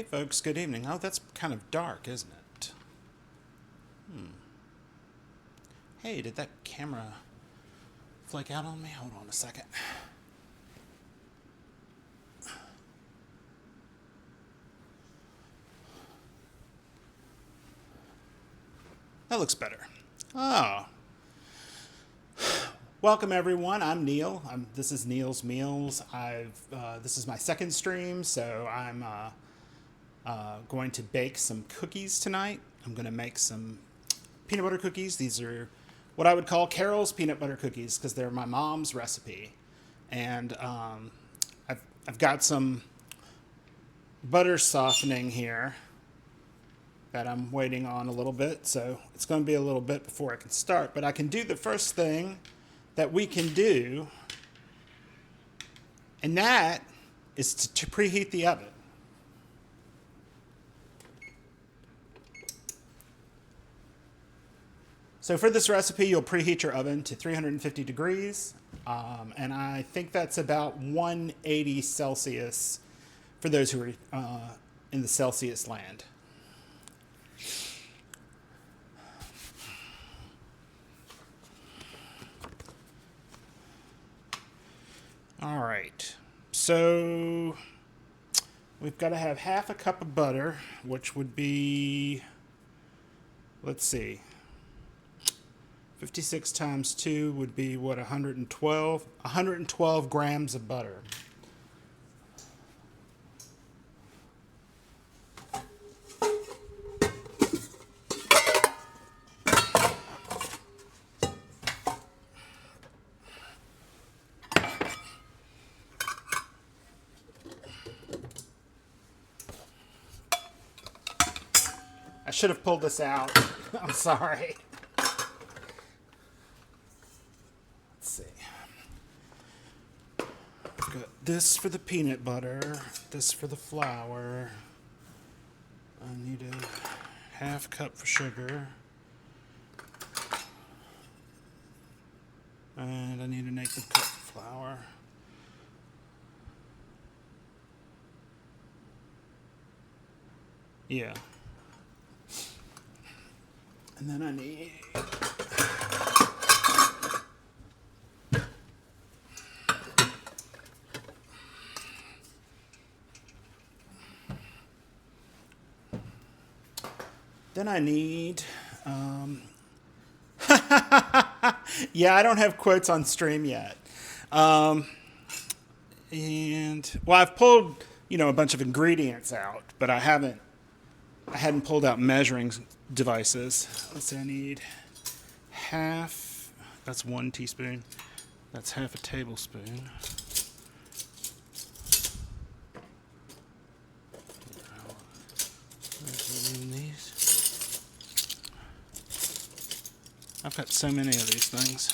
Hey folks, good evening. Oh, that's kind of dark, isn't it? Hey, did that camera flake out on me? Hold on a second. That looks better. Oh. Welcome everyone. I'm Neal. This is Neal's Meals. This is my second stream, so I'm going to bake some cookies tonight. I'm going to make some peanut butter cookies. These are what I would call Carol's peanut butter cookies because they're my mom's recipe. And I've got some butter softening here that I'm waiting on a little bit. So it's going to be a little bit before I can start. But I can do the first thing that we can do, and that is to preheat the oven. So for this recipe, you'll preheat your oven to 350 degrees, and I think that's about 180 Celsius for those who are in the Celsius land. All right, so we've got to have half a cup of butter, which would be, let's see, 56 times 2 would be, what, 112? 112 grams of butter. I should have pulled this out. I'm sorry. This for the peanut butter, this for the flour. I need a half cup for sugar. And I need an eighth of cup of flour. Yeah. And then I need yeah, I don't have quotes on stream yet. And, well, I've pulled, a bunch of ingredients out, but I hadn't pulled out measuring devices. Let's see, I need that's 1 teaspoon. That's half a tablespoon. These. I've got so many of these things.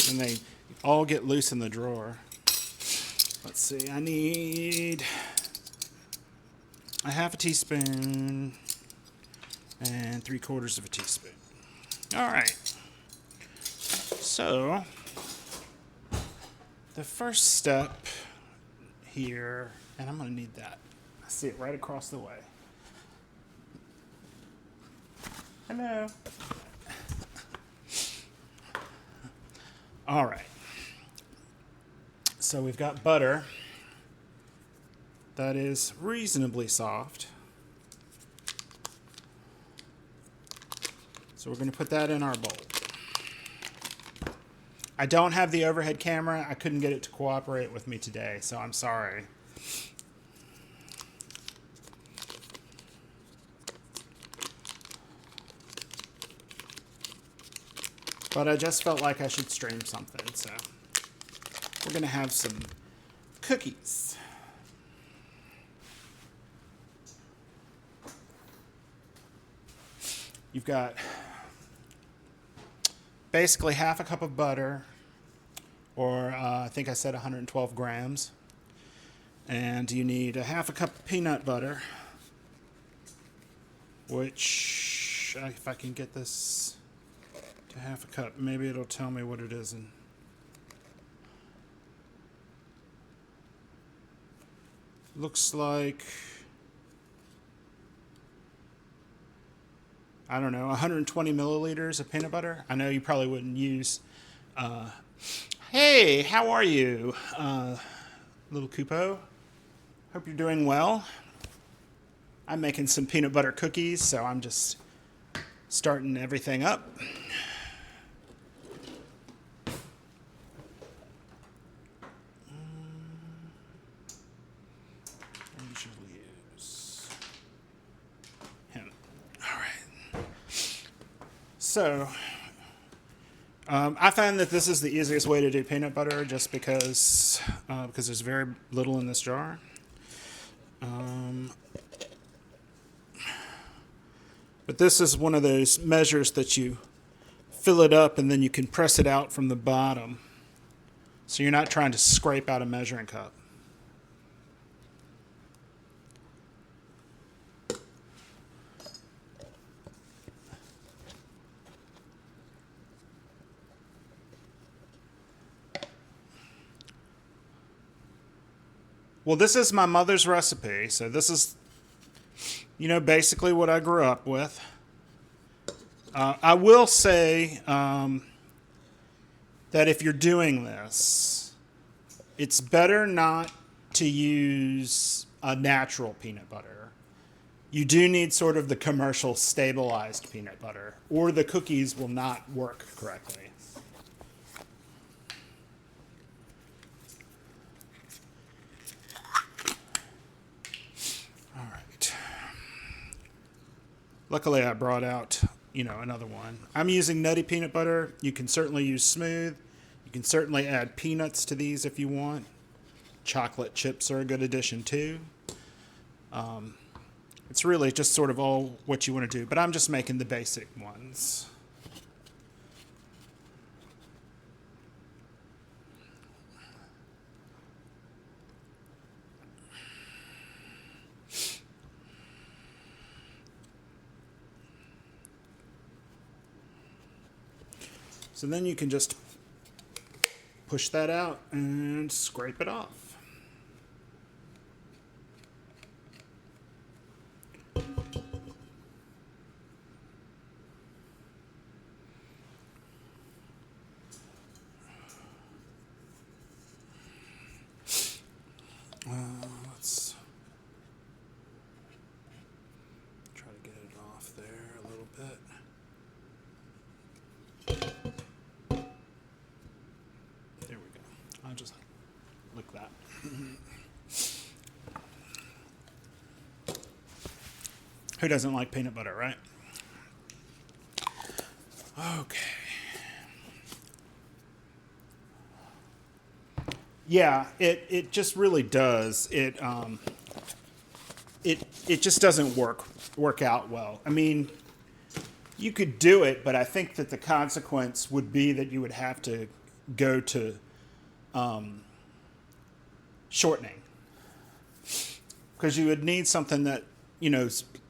And they all get loose in the drawer. Let's see, I need a half a teaspoon and 3/4 of a teaspoon. All right. So, the first step here, and I'm going to need that. I see it right across the way. Hello. All right. So we've got butter that is reasonably soft. So we're going to put that in our bowl. I don't have the overhead camera. I couldn't get it to cooperate with me today, so I'm sorry. But I just felt like I should stream something, so we're going to have some cookies. You've got basically half a cup of butter, or I think I said 112 grams. And you need a half a cup of peanut butter, which, if I can get this to half a cup, maybe it'll tell me what it is. looks like, I don't know, 120 milliliters of peanut butter. I know you probably wouldn't use, hey, how are you, little Kupo? Hope you're doing well. I'm making some peanut butter cookies, so I'm just starting everything up. I usually use him. All right. So, I find that this is the easiest way to do peanut butter, just because there's very little in this jar. But this is one of those measures that you fill it up and then you can press it out from the bottom. So you're not trying to scrape out a measuring cup. Well, this is my mother's recipe, so this is, basically what I grew up with. I will say that if you're doing this, it's better not to use a natural peanut butter. You do need sort of the commercial stabilized peanut butter, or the cookies will not work correctly. All right. Luckily, I brought out, another one. I'm using nutty peanut butter. You can certainly use smooth. You can certainly add peanuts to these if you want. Chocolate chips are a good addition too. It's really just sort of all what you want to do, but I'm just making the basic ones. So then you can just push that out and scrape it off. Let's try to get it off there a little bit. There we go. I'll just lick that. Who doesn't like peanut butter, right? Okay. Yeah, it just really does. It just doesn't work out well. I mean, you could do it, but I think that the consequence would be that you would have to go to shortening, because you would need something that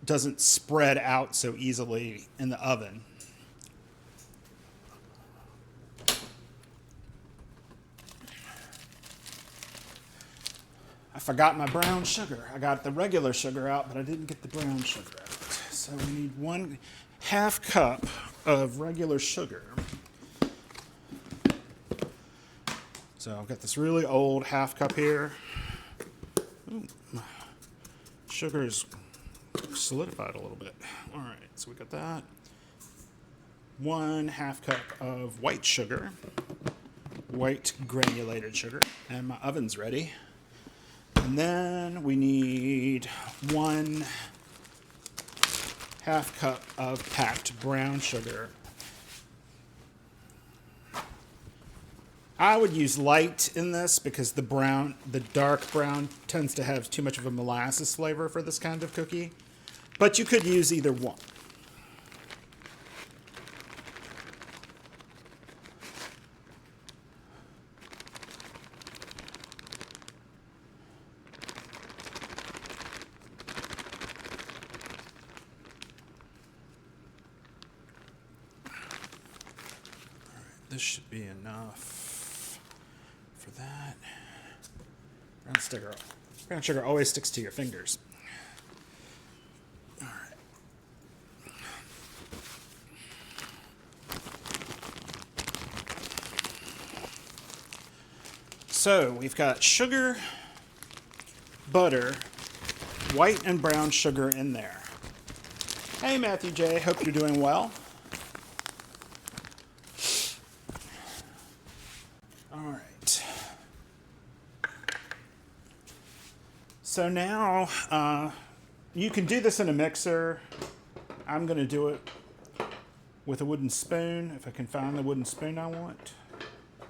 doesn't spread out so easily in the oven. I forgot my brown sugar. I got the regular sugar out, but I didn't get the brown sugar out. So we need 1/2 cup of regular sugar. So I've got this really old 1/2 cup here. Ooh, my sugar's solidified a little bit. All right, so we got that. 1/2 cup of white sugar, white granulated sugar, and my oven's ready. And then we need 1/2 cup of packed brown sugar. I would use light in this because the dark brown tends to have too much of a molasses flavor for this kind of cookie. But you could use either one. This should be enough for that. Brown sugar Brown sugar always sticks to your fingers. All right. So we've got sugar, butter, white and brown sugar in there. Hey Matthew J, hope you're doing well. All right. So now you can do this in a mixer. I'm going to do it with a wooden spoon, if I can find the wooden spoon I want.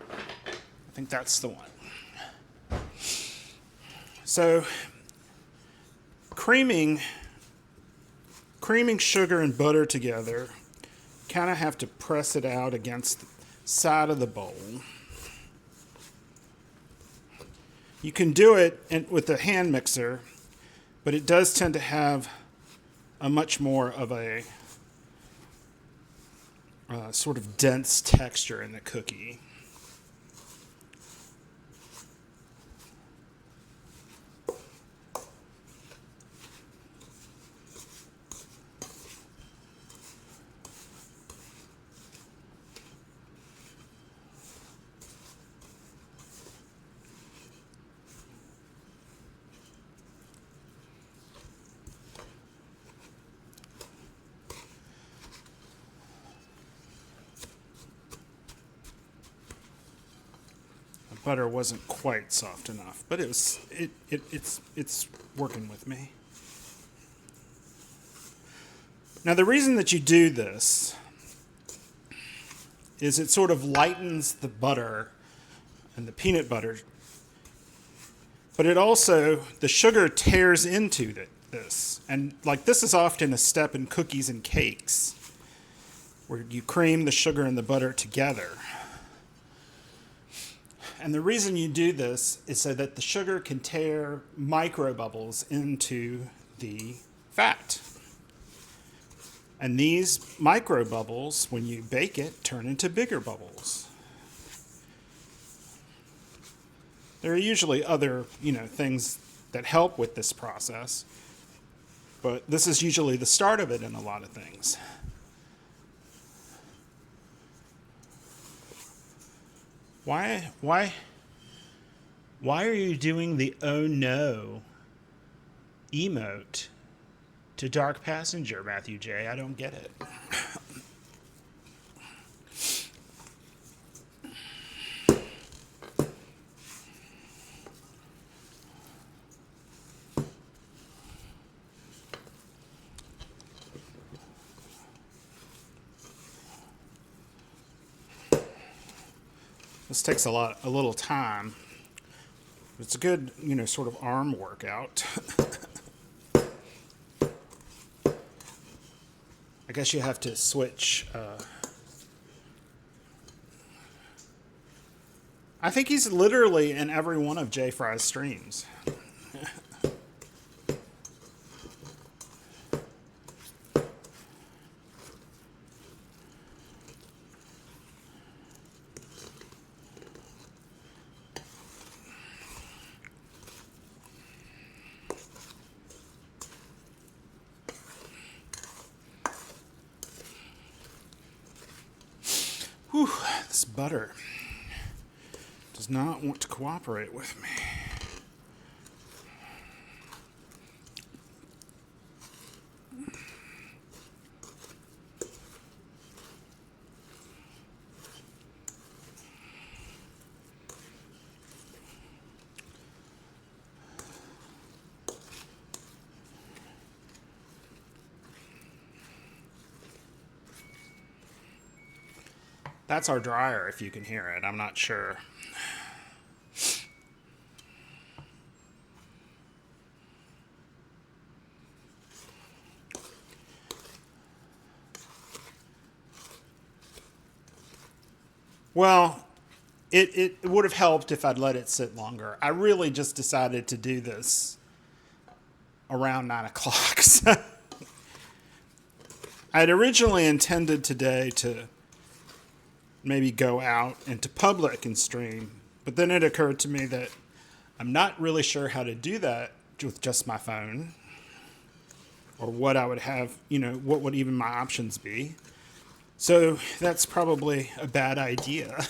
I think that's the one. So creaming sugar and butter together, kind of have to press it out against the side of the bowl. You can do it with a hand mixer, but it does tend to have a much more of a sort of dense texture in the cookie. Butter wasn't quite soft enough, but it's working with me. Now the reason that you do this is it sort of lightens the butter and the peanut butter, but it also, the sugar tears into this. And like this is often a step in cookies and cakes where you cream the sugar and the butter together. And the reason you do this is so that the sugar can tear micro bubbles into the fat. And these micro bubbles, when you bake it, turn into bigger bubbles. There are usually other, things that help with this process, but this is usually the start of it in a lot of things. Why are you doing the oh no emote to Dark Passenger, Matthew J? I don't get it. This takes a little time. It's a good, sort of arm workout. I guess you have to switch. I think he's literally in every one of J Fry's streams. Whew, this butter does not want to cooperate with me. That's our dryer, if you can hear it. I'm not sure. Well, it would have helped if I'd let it sit longer. I really just decided to do this around 9 o'clock. So I had originally intended today to maybe go out into public and stream, but then it occurred to me that I'm not really sure how to do that with just my phone, or what I would have, what would even my options be. So that's probably a bad idea.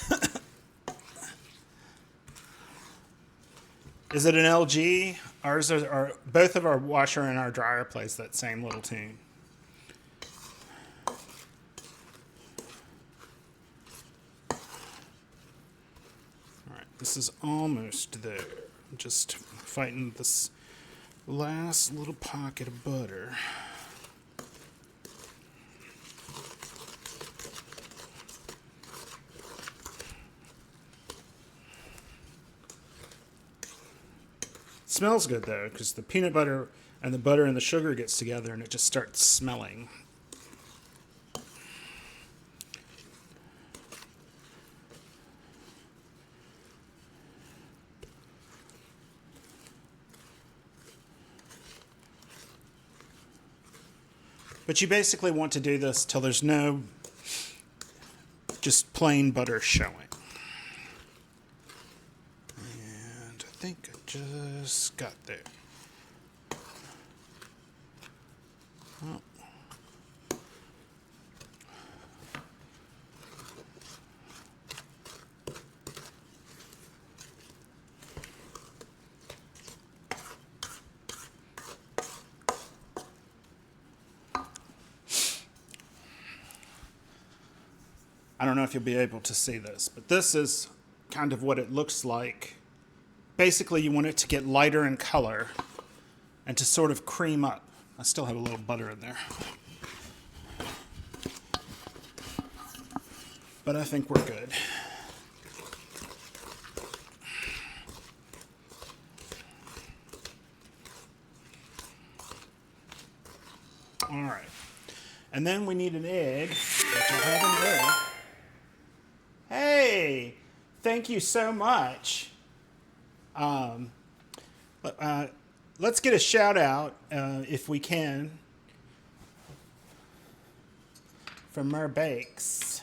Is it an LG? Ours are both of our washer and our dryer plays that same little tune. All right, this is almost there. I'm just fighting this last little pocket of butter. It smells good though, because the peanut butter and the sugar gets together and it just starts smelling. But you basically want to do this till there's no just plain butter showing. And I think I just got there. Oh. I don't know if you'll be able to see this, but this is kind of what it looks like. Basically, you want it to get lighter in color and to sort of cream up. I still have a little butter in there. But I think we're good. All right. And then we need an egg, which I have an egg. Hey, thank you so much. Let's get a shout out, if we can, from Mer Bakes.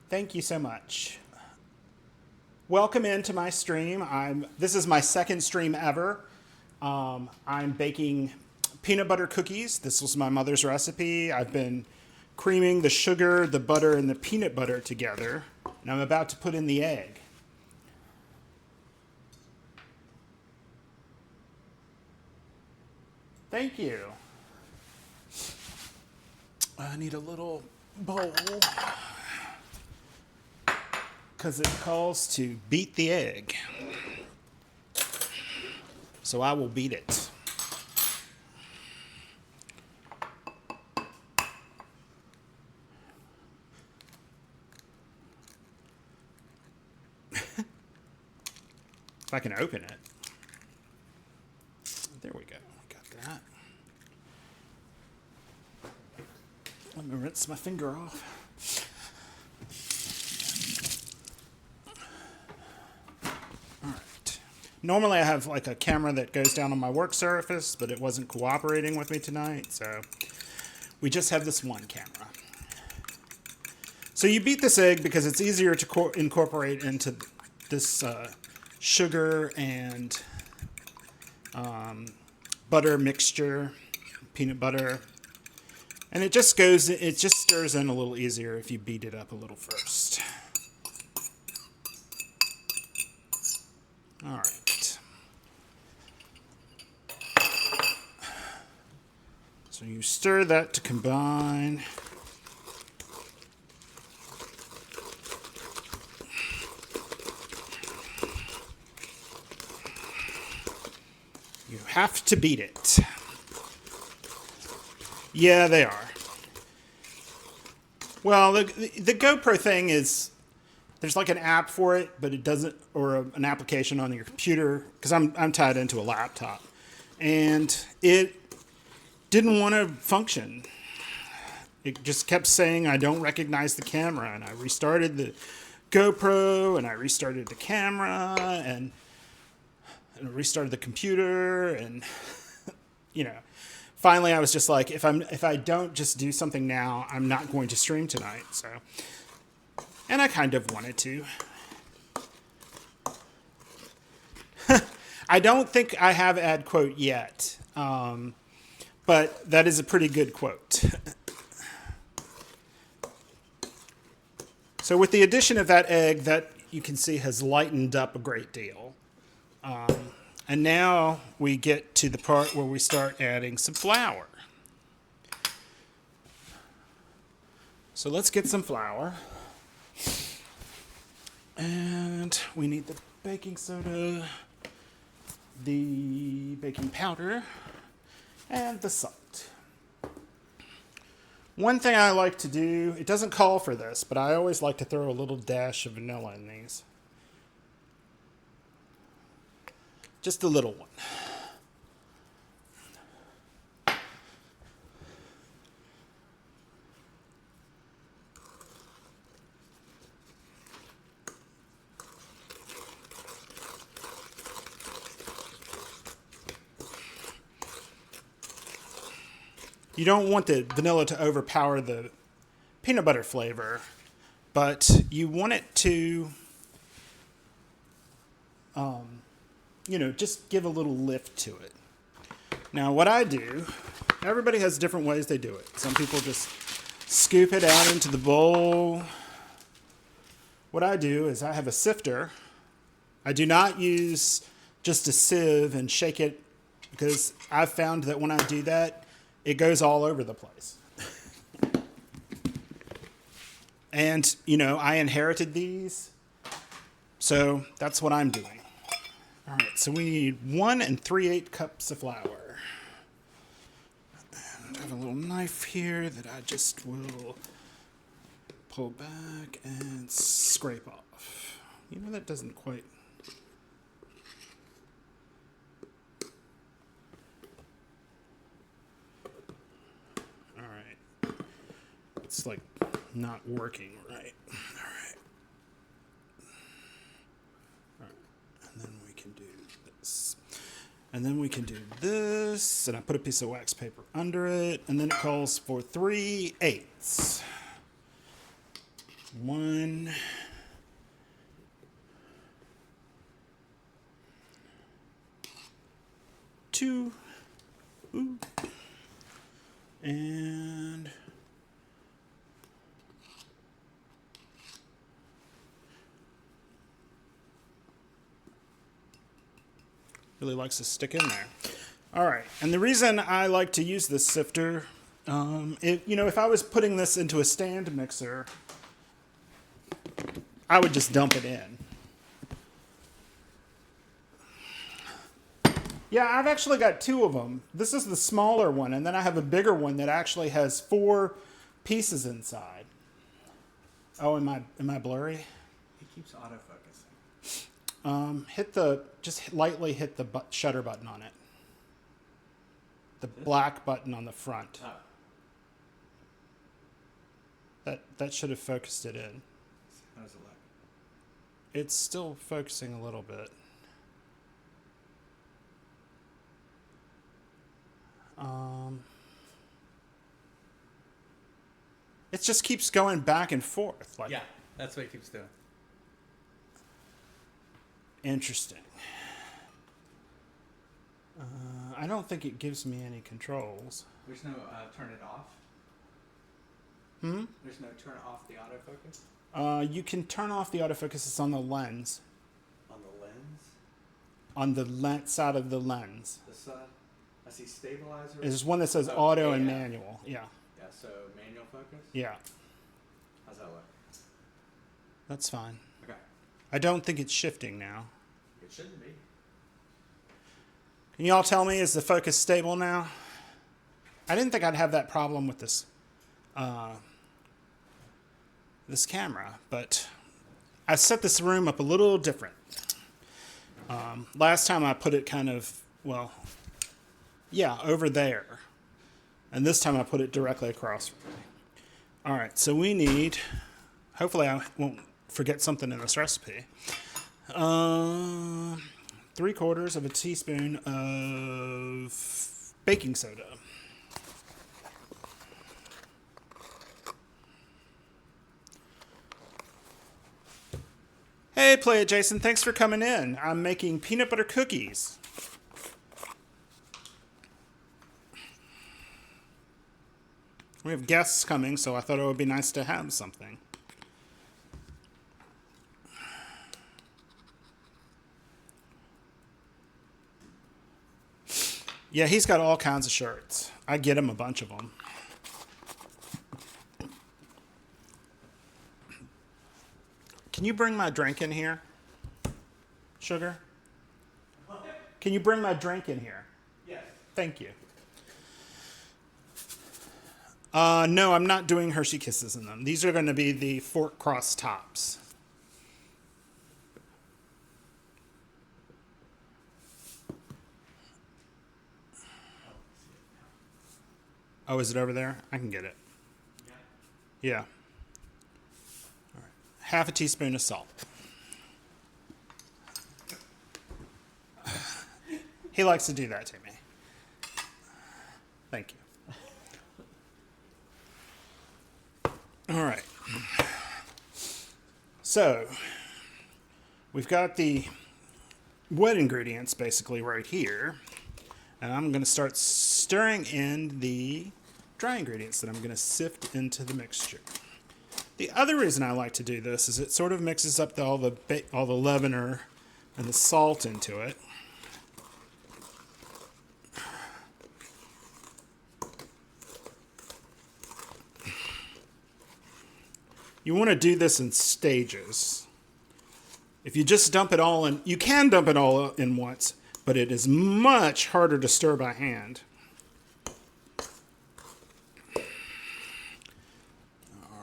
Thank you so much. Welcome into my stream. This is my second stream ever. I'm baking peanut butter cookies. This was my mother's recipe. I've been creaming the sugar, the butter, and the peanut butter together. And I'm about to put in the egg. Thank you. I need a little bowl because it calls to beat the egg. So I will beat it. If I can open it. There we go. Got that. Let me rinse my finger off. All right. Normally I have like a camera that goes down on my work surface, but it wasn't cooperating with me tonight, so we just have this one camera. So you beat this egg because it's easier to incorporate into this sugar and butter mixture, peanut butter. And it just stirs in a little easier if you beat it up a little first. All right. So you stir that to combine. You have to beat it. Yeah, they are. Well, the GoPro thing is, there's like an app for it, but it doesn't, or an application on your computer, because I'm tied into a laptop, and it didn't want to function. It just kept saying, I don't recognize the camera, and I restarted the GoPro, and I restarted the camera, and I restarted the computer, and finally I was just like, if I don't just do something now, I'm not going to stream tonight. So, and I kind of wanted to. I don't think I have ad quote yet, but that is a pretty good quote. So with the addition of that egg, that you can see has lightened up a great deal. And now we get to the part where we start adding some flour. So let's get some flour. And we need the baking soda, the baking powder, and the salt. One thing I like to do, it doesn't call for this, but I always like to throw a little dash of vanilla in these. Just a little one. You don't want the vanilla to overpower the peanut butter flavor, but you want it to, just give a little lift to it. Now, what I do, everybody has different ways they do it. Some people just scoop it out into the bowl. What I do is I have a sifter. I do not use just a sieve and shake it, because I've found that when I do that, it goes all over the place. And, I inherited these, so that's what I'm doing. All right, so we need 1 3/8 cups of flour. And I have a little knife here that I just will pull back and scrape off. That doesn't quite... All right. It's like not working right. All right. And then we can do this. And then we can do this. And I put a piece of wax paper under it. And then it calls for 3/8. 1. 2. Ooh. And... really likes to stick in there. All right, and the reason I like to use this sifter, if I was putting this into a stand mixer, I would just dump it in. Yeah, I've actually got 2 of them. This is the smaller one, and then I have a bigger one that actually has 4 pieces inside. Oh, am I blurry? It keeps autofocusing. Just lightly hit the shutter button on it. The black button on the front. Oh. That should have focused it in. How does it look? It's still focusing a little bit. It just keeps going back and forth. Yeah, that's what it keeps doing. Interesting. I don't think it gives me any controls. There's no turn it off? There's no turn off the autofocus? You can turn off the autofocus. It's on the lens. On the lens? On the side of the lens. The side? I see stabilizer. There's one that says auto and manual. Yeah. Yeah, so manual focus? Yeah. How's that look? That's fine. Okay. I don't think it's shifting now. It shouldn't be. Can you all tell me, is the focus stable now? I didn't think I'd have that problem with this this camera, but I set this room up a little different. Last time I put it kind of, over there. And this time I put it directly across from me. All right, so we need, hopefully I won't forget something in this recipe. 3/4 of a teaspoon of baking soda. Hey, Play It Jason, thanks for coming in. I'm making peanut butter cookies. We have guests coming, so I thought it would be nice to have something. Yeah, he's got all kinds of shirts. I get him a bunch of them. Can you bring my drink in here? Sugar? Can you bring my drink in here? Yes. Thank you. No, I'm not doing Hershey Kisses in them. These are going to be the fork cross tops. Oh, is it over there? I can get it. Yeah. Yeah. All right. Half a teaspoon of salt. He likes to do that to me. Thank you. All right. So, we've got the wet ingredients basically right here. And I'm going to start stirring in the dry ingredients that I'm going to sift into the mixture. The other reason I like to do this is it sort of mixes up all the leavener and the salt into it. You want to do this in stages. If you just dump it all in, you can dump it all in once, but it is much harder to stir by hand. All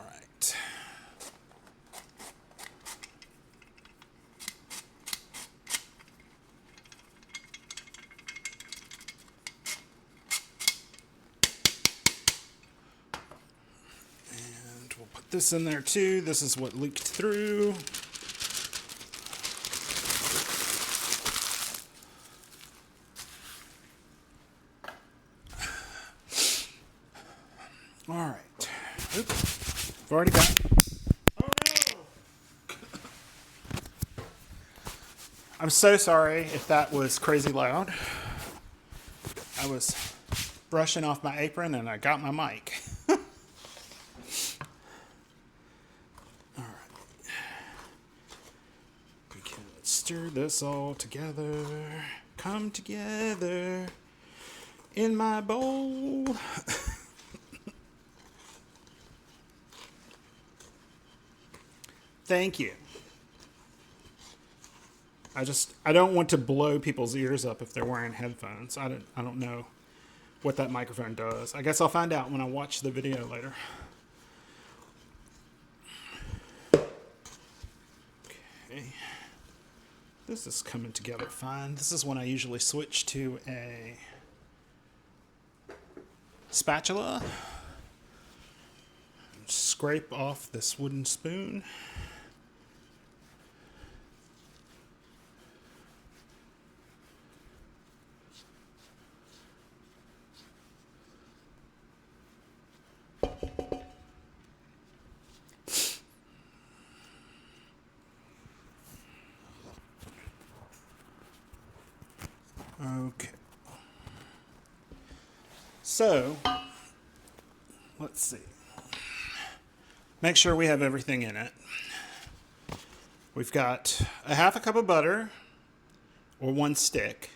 right. And we'll put this in there too. This is what leaked through. All right. Oops. I've already got. Oh no! I'm so sorry if that was crazy loud. I was brushing off my apron and I got my mic. All right. We can stir this all together. Come together in my bowl. Thank you. I don't want to blow people's ears up if they're wearing headphones. I don't know what that microphone does. I guess I'll find out when I watch the video later. Okay. This is coming together fine. This is when I usually switch to a spatula. Scrape off this wooden spoon. Okay. So, let's see. Make sure we have everything in it. We've got a half a cup of butter, or one stick.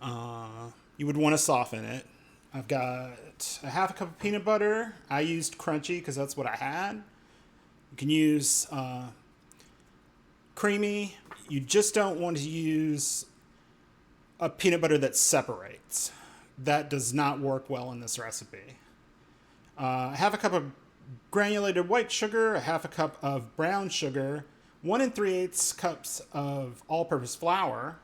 You would want to soften it. I've got a half a cup of peanut butter. I used crunchy because that's what I had. You can use creamy. You just don't want to use a peanut butter that separates. That does not work well in this recipe. Half a cup of granulated white sugar, a half a cup of brown sugar, 1 3/8 cups of all-purpose flour,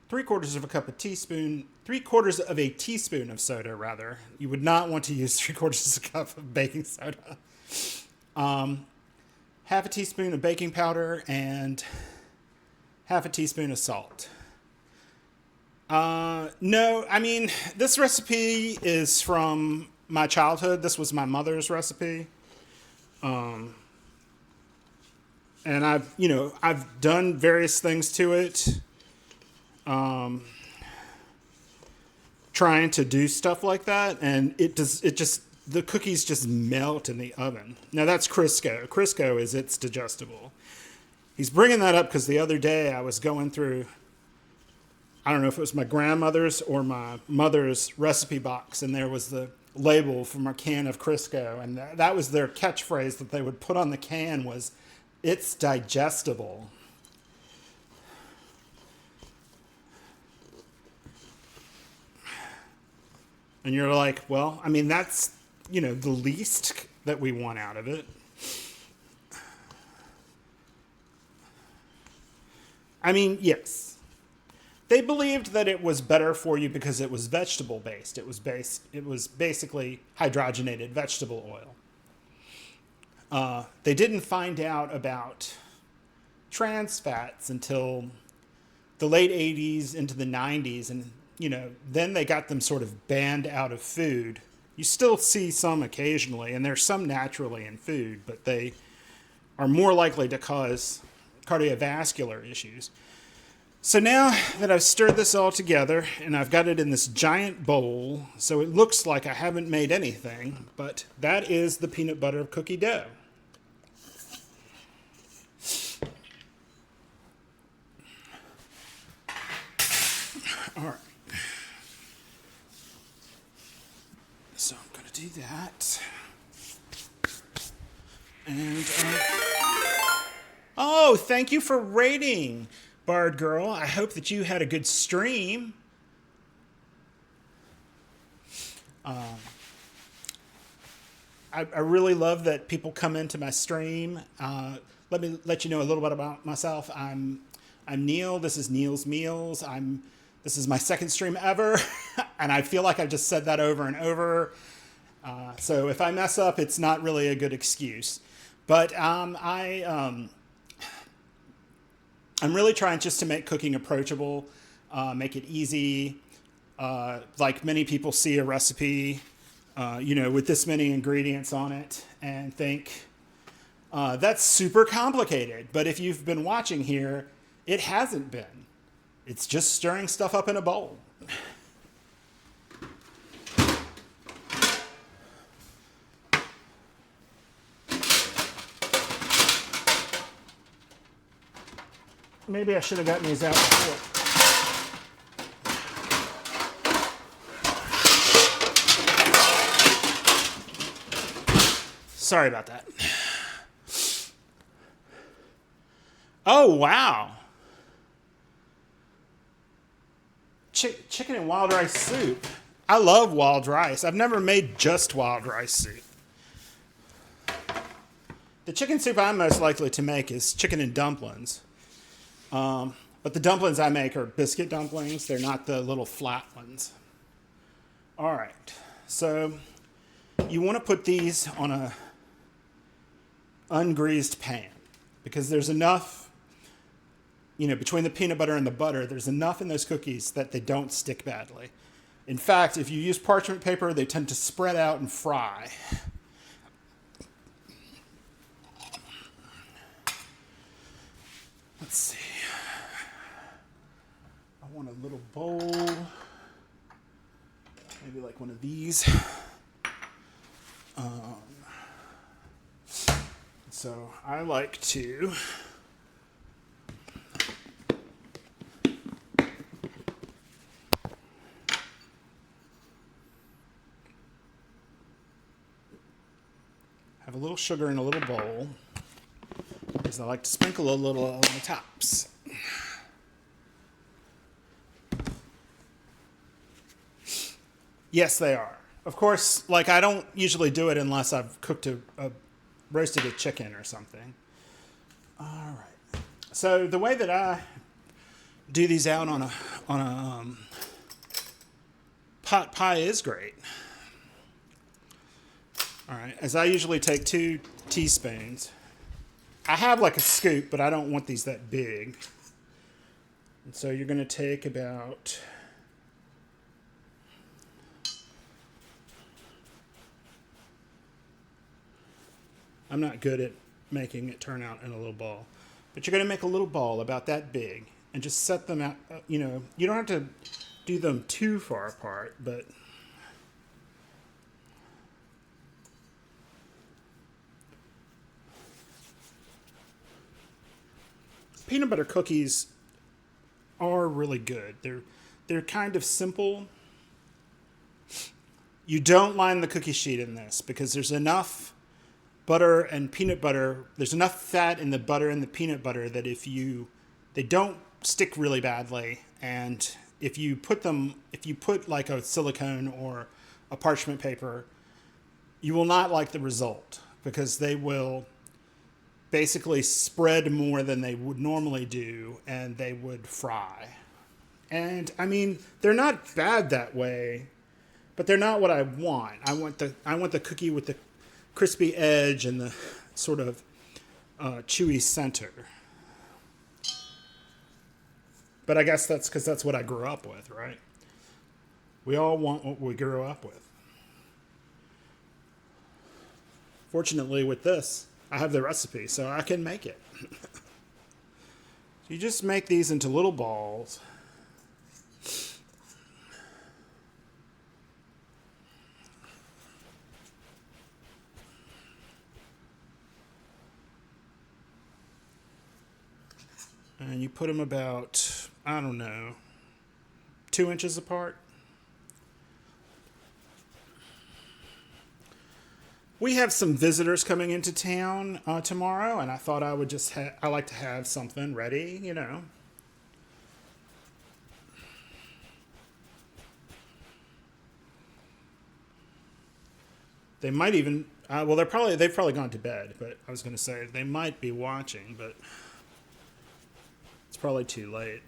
3/4 of a cup of teaspoon, 3/4 of a teaspoon of soda, rather. You would not want to use 3/4 of a cup of baking soda. Half a teaspoon of baking powder and half a teaspoon of salt. No, I mean, this recipe is from my childhood. This was my mother's recipe. And I've done various things to it, trying to do stuff like that, and the cookies just melt in the oven. Now that's Crisco. Crisco is it's digestible. He's bringing that up because the other day I was going through, I don't know if it was my grandmother's or my mother's recipe box, and there was the label from a can of Crisco, and that was their catchphrase that they would put on the can was, "It's digestible." And you're like, well, I mean, that's, the least that we want out of it. I mean, yes. They believed that it was better for you because it was vegetable based. It was basically hydrogenated vegetable oil. They didn't find out about trans fats until the late 80s into the 90s, and then they got them sort of banned out of food. You still see some occasionally, and there's some naturally in food, but they are more likely to cause cardiovascular issues. So now that I've stirred this all together and I've got it in this giant bowl, so it looks like I haven't made anything, but that is the peanut butter cookie dough. All right. So I'm going to do that. And, oh, thank you for rating, Bard Girl. I hope that you had a good stream. I really love that people come into my stream. Let me let you know a little bit about myself. I'm Neal. This is Neal's Meals. This is my second stream ever, and I feel like I've just said that over and over. So if I mess up, it's not really a good excuse. But I'm really trying just to make cooking approachable, make it easy. Like many people see a recipe, with this many ingredients on it and think, that's super complicated. But if you've been watching here, it hasn't been. It's just stirring stuff up in a bowl. Maybe I should have gotten these out before. Sorry about that. Oh, wow. Chicken and wild rice soup. I love wild rice. I've never made just wild rice soup. The chicken soup I'm most likely to make is chicken and dumplings. But the dumplings I make are biscuit dumplings. They're not the little flat ones. All right. So you want to put these on a ungreased pan because there's enough, between the peanut butter and the butter, there's enough in those cookies that they don't stick badly. In fact, if you use parchment paper, they tend to spread out and fry. Let's see. I want a little bowl, maybe like one of these. So I like to have a little sugar in a little bowl because I like to sprinkle a little on the tops. Yes, they are. Of course, I don't usually do it unless I've cooked roasted a chicken or something. All right. So the way that I do these out on a pot pie is great. All right. As I usually take 2 teaspoons. I have a scoop, but I don't want these that big. And so you're going to take about I'm not good at making it turn out in a little ball. But you're going to make a little ball about that big and just set them out. You know, you don't have to do them too far apart, but peanut butter cookies are really good. They're kind of simple. You don't line the cookie sheet in this because there's enough butter and peanut butter. There's enough fat in the butter and the peanut butter that they don't stick really badly. And if you put like a silicone or a parchment paper, you will not like the result because they will basically spread more than they would normally do and they would fry. And I mean, they're not bad that way, but they're not what I want. I want the cookie with the crispy edge and the sort of chewy center. But I guess that's because that's what I grew up with, right? We all want what we grew up with. Fortunately, with this, I have the recipe, so I can make it. You just make these into little balls. And you put them about, I don't know, 2 inches apart. We have some visitors coming into town tomorrow, and I thought I would just I like to have something ready, you know. They might even, well, they've probably gone to bed, but I was going to say they might be watching, but it's probably too late.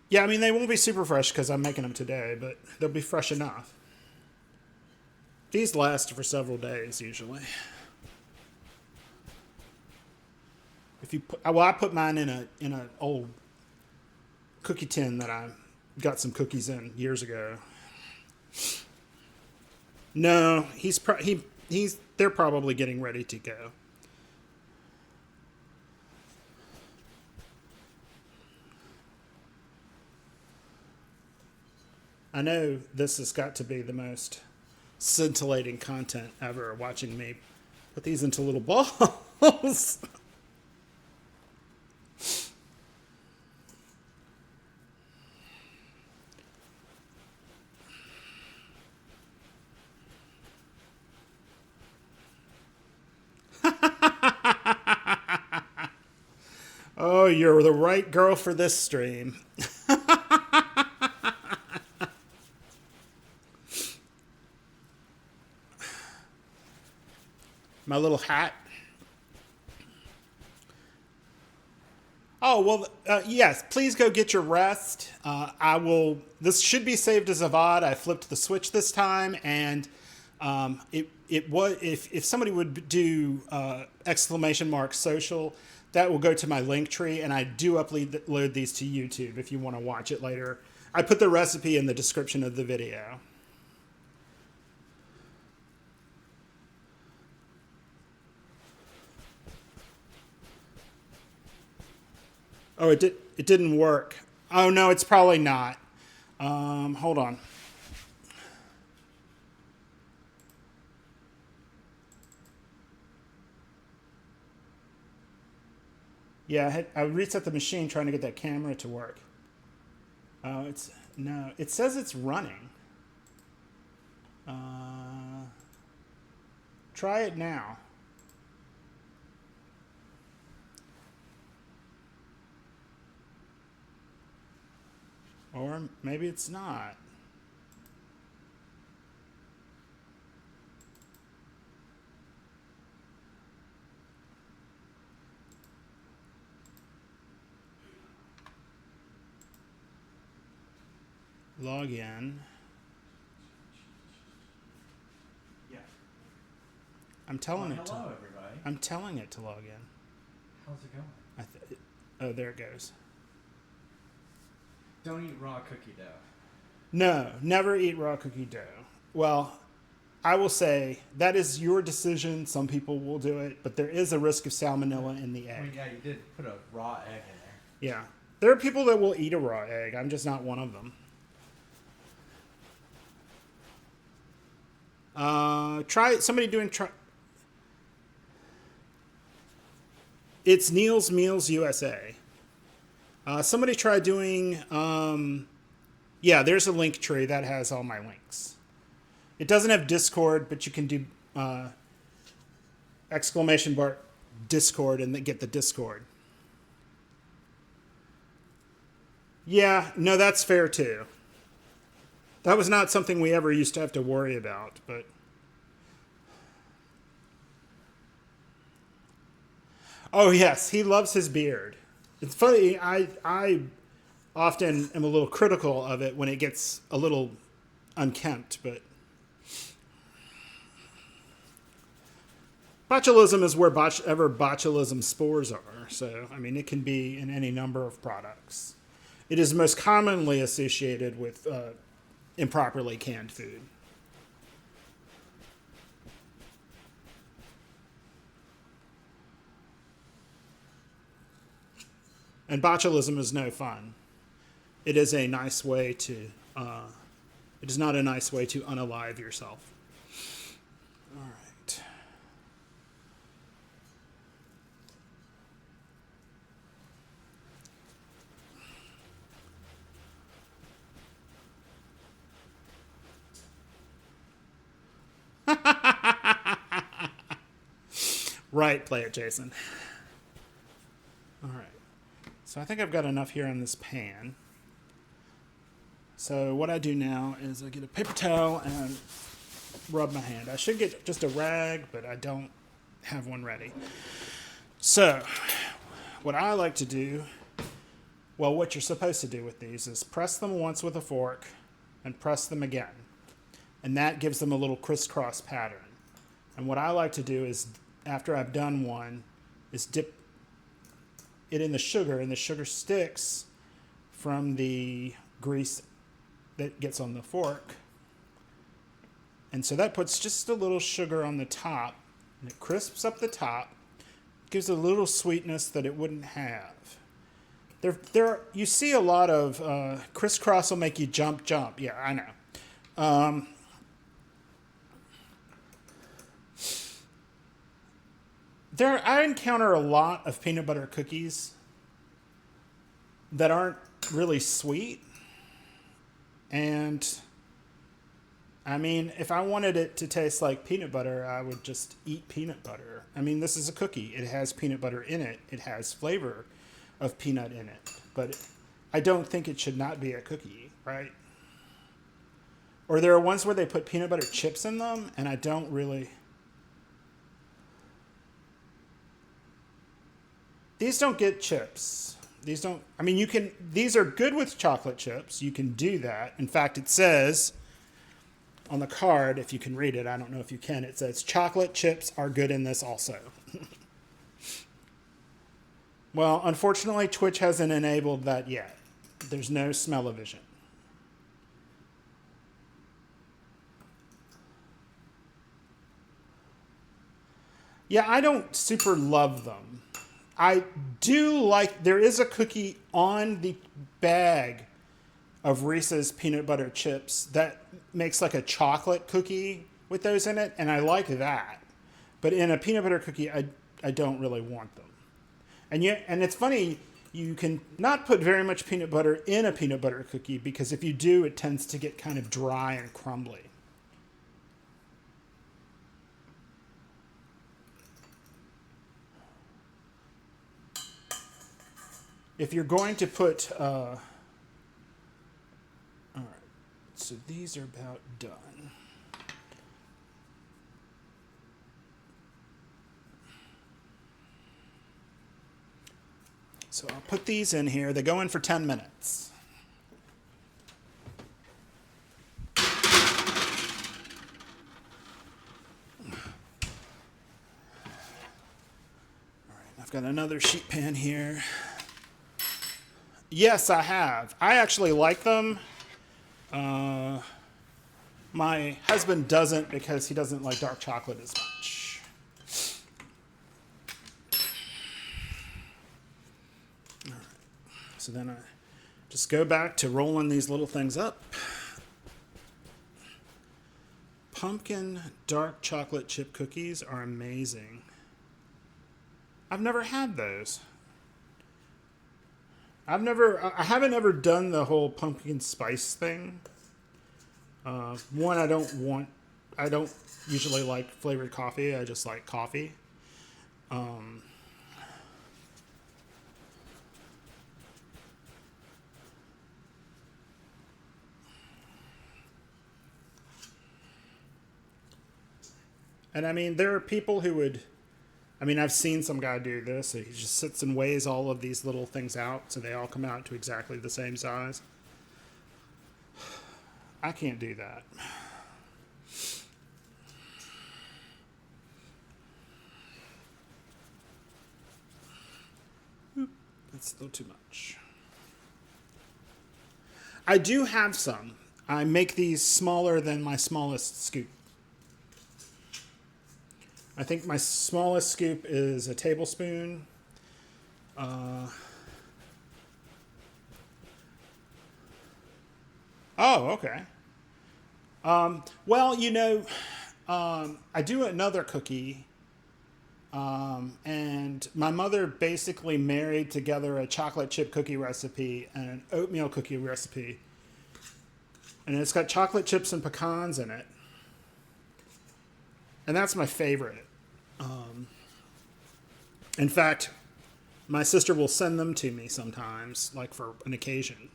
Yeah, I mean, they won't be super fresh because I'm making them today, but they'll be fresh enough. These last for several days usually. I put mine in a old cookie tin that I got some cookies in years ago. No, they're probably getting ready to go. I know this has got to be the most scintillating content ever, watching me put these into little balls. Oh, you're the right girl for this stream. My little hat. Oh, well, yes, please go get your rest. This should be saved as a VOD. I flipped the switch this time, and it was, if somebody would do !social, that will go to my link tree, and I do upload these to YouTube if you want to watch it later. I put the recipe in the description of the video. Oh, it didn't work. Oh no, it's probably not. Hold on. Yeah, I reset the machine trying to get that camera to work. Oh, it says it's running. Try it now. Or maybe it's not. Log in. Yeah. I'm telling it to. Hello, everybody. I'm telling it to log in. How's it going? Oh, there it goes. Don't eat raw cookie dough. No, never eat raw cookie dough. Well, I will say that is your decision. Some people will do it, but there is a risk of salmonella in the I mean, egg. yeah, you did put a raw egg in there. Yeah. There are people that will eat a raw egg. I'm just not one of them. Try somebody doing try. It's Neal's Meals USA. Somebody try doing. Yeah, there's a link tree that has all my links. It doesn't have Discord, but you can do exclamation bar Discord and then get the Discord. Yeah, no, that's fair too. That was not something we ever used to have to worry about, but. Oh yes, he loves his beard. It's funny. I often am a little critical of it when it gets a little unkempt, but botulism is where botulism spores are. So I mean, it can be in any number of products. It is most commonly associated with improperly canned food. And botulism is no fun. It is a nice way to. It is not a nice way to unalive yourself. All right. Right, play it, Jason. All right. So I think I've got enough here on this pan. So what I do now is I get a paper towel and rub my hand. I should get just a rag, but I don't have one ready. So what I like to do, well, what you're supposed to do with these is press them once with a fork and press them again. And that gives them a little crisscross pattern. And what I like to do is, after I've done one, is dip it in the sugar, and the sugar sticks from the grease that gets on the fork. And so that puts just a little sugar on the top, and it crisps up the top, gives a little sweetness that it wouldn't have. You see a lot of crisscross will make you jump. Yeah, I know. I encounter a lot of peanut butter cookies that aren't really sweet. And I mean, if I wanted it to taste like peanut butter, I would just eat peanut butter. I mean, this is a cookie. It has peanut butter in it. It has flavor of peanut in it. But I don't think it should not be a cookie, right? Or there are ones where they put peanut butter chips in them, and I don't really. These don't get chips. These don't, I mean, these are good with chocolate chips. You can do that. In fact, it says on the card, if you can read it, I don't know if you can, it says chocolate chips are good in this also. Well, unfortunately, Twitch hasn't enabled that yet. There's no smell-o-vision. Yeah, I don't super love them. I do like, there is a cookie on the bag of Reese's peanut butter chips that makes like a chocolate cookie with those in it, and I like that. But in a peanut butter cookie, I don't really want them. And it's funny, you can not put very much peanut butter in a peanut butter cookie, because if you do, it tends to get kind of dry and crumbly. If you're going to put, all right, so these are about done. So I'll put these in here. They go in for 10 minutes. All right, I've got another sheet pan here. Yes, I have. I actually like them. My My husband doesn't because he doesn't like dark chocolate as much. All right. So then I just go back to rolling these little things up. Pumpkin dark chocolate chip cookies are amazing. I've never had those. I haven't ever done the whole pumpkin spice thing. One, I don't usually like flavored coffee. I just like coffee. And I mean, there are people who would, I mean, I've seen some guy do this. He just sits and weighs all of these little things out so they all come out to exactly the same size. I can't do that. That's still too much. I do have some. I make these smaller than my smallest scoop. I think my smallest scoop is a tablespoon. Oh, okay. Well, I do another cookie, and my mother basically married together a chocolate chip cookie recipe and an oatmeal cookie recipe. And it's got chocolate chips and pecans in it. And that's my favorite. In fact, my sister will send them to me sometimes, like for an occasion.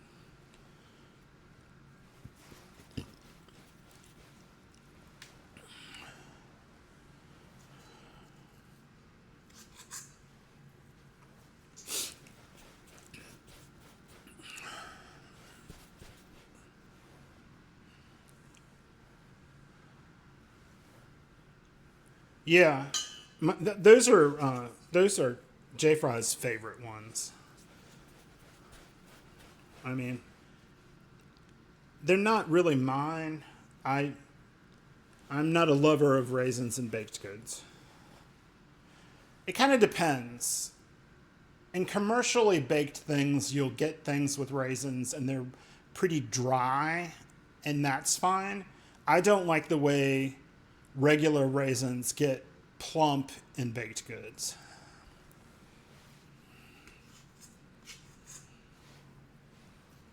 Yeah, those are J Fry's favorite ones. I mean, they're not really mine. I'm not a lover of raisins and baked goods. It kind of depends. In commercially baked things, you'll get things with raisins and they're pretty dry, and that's fine. I don't like the way regular raisins get plump in baked goods.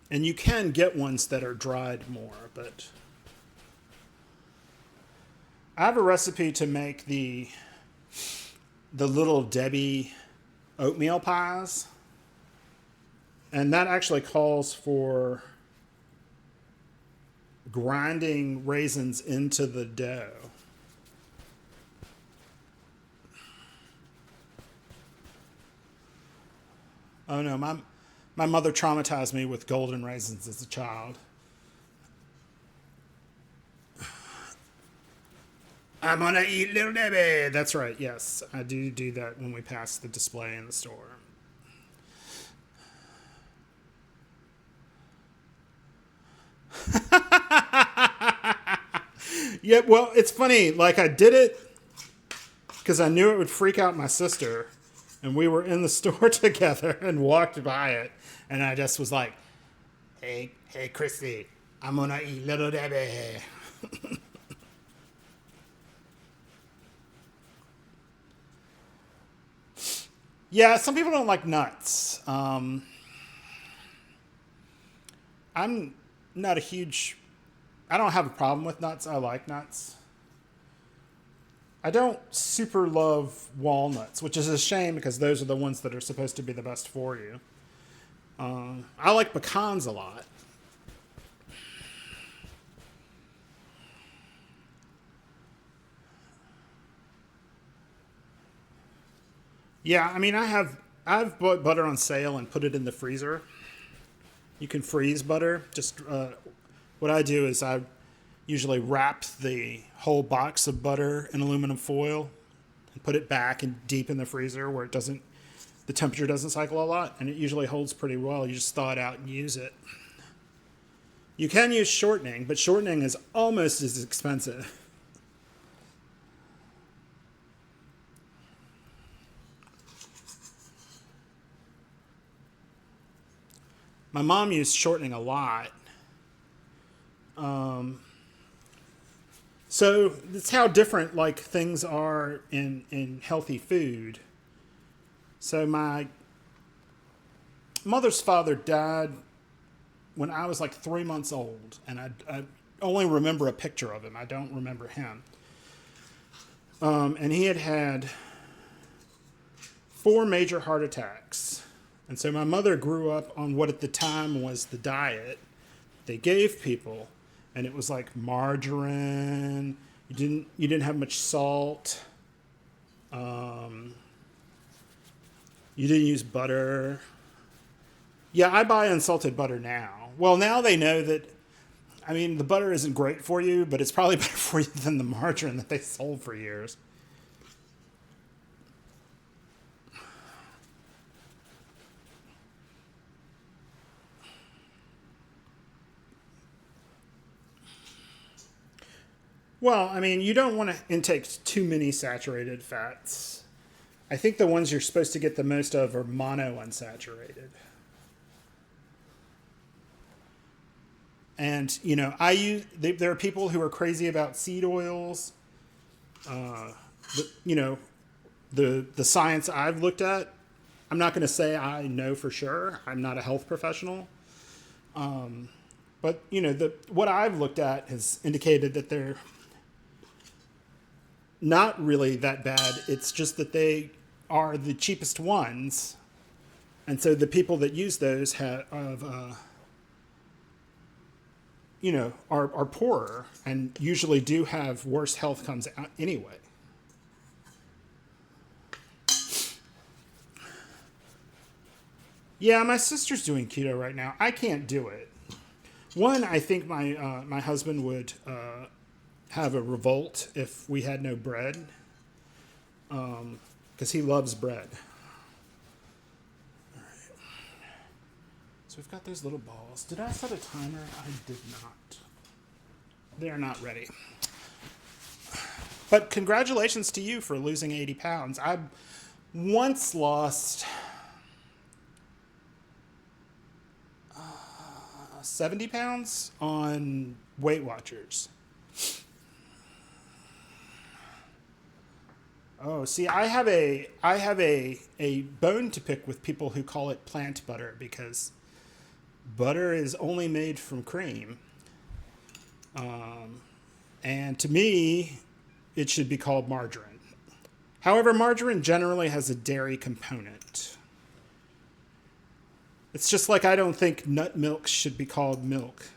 And you can get ones that are dried more, but I have a recipe to make the Little Debbie oatmeal pies. And that actually calls for grinding raisins into the dough. Oh no, my mother traumatized me with golden raisins as a child. I'm gonna eat Little Debbie. That's right. Yes, I do that when we pass the display in the store. Yeah, well, it's funny. Like I did it because I knew it would freak out my sister, and we were in the store together and walked by it, and I just was like, "Hey, Christy, I'm gonna eat Little Debbie." Yeah, some people don't like nuts. I'm not a huge. I don't have a problem with nuts. I like nuts. I don't super love walnuts, which is a shame because those are the ones that are supposed to be the best for you. I like pecans a lot. Yeah, I mean, I've bought butter on sale and put it in the freezer. You can freeze butter. Just what I do is I usually wrap the whole box of butter in aluminum foil and put it back and deep in the freezer where the temperature doesn't cycle a lot, and it usually holds pretty well. You just thaw it out and use it. You can use shortening, but shortening is almost as expensive. My mom used shortening a lot. So that's how different like things are in healthy food. So my mother's father died when I was like 3 months old, and I only remember a picture of him. I don't remember him. And he had had 4 major heart attacks. And so my mother grew up on what at the time was the diet they gave people. And it was like margarine. You didn't have much salt. You didn't use butter. Yeah, I buy unsalted butter now. Well, now they know that, I mean, the butter isn't great for you, but it's probably better for you than the margarine that they sold for years. Well, I mean, you don't want to intake too many saturated fats. I think the ones you're supposed to get the most of are monounsaturated. And there are people who are crazy about seed oils. Uh, you know, the science I've looked at, I'm not going to say I know for sure. I'm not a health professional. But what I've looked at has indicated that they're not really that bad. It's just that they are the cheapest ones, and so the people that use those are poorer and usually do have worse health comes out anyway. Yeah, my sister's doing keto right now. I can't do it. One, I think my husband would have a revolt if we had no bread, because he loves bread. All right. So we've got those little balls. Did I set a timer? I did not. They're not ready. But congratulations to you for losing 80 pounds. I once lost 70 pounds on Weight Watchers. Oh, see, I have a bone to pick with people who call it plant butter, because butter is only made from cream. And to me, it should be called margarine. However, margarine generally has a dairy component. It's just like I don't think nut milk should be called milk.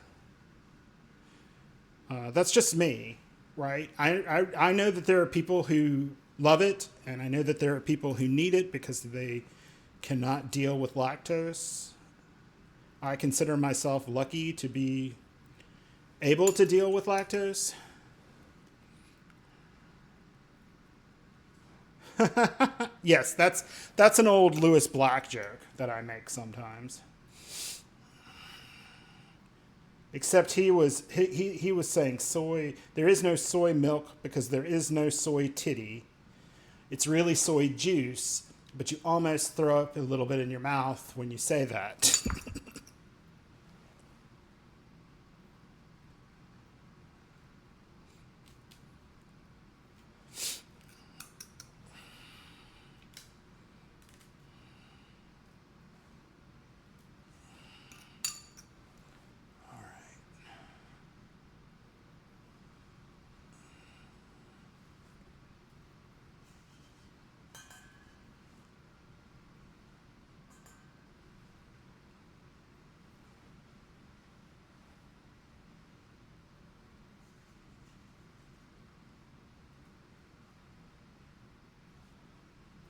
That's just me, right? I know that there are people who love it, and I know that there are people who need it because they cannot deal with lactose. I consider myself lucky to be able to deal with lactose. Yes, that's an old Lewis Black joke that I make sometimes. Except he was saying soy. There is no soy milk because there is no soy titty. It's really soy juice, but you almost throw up a little bit in your mouth when you say that.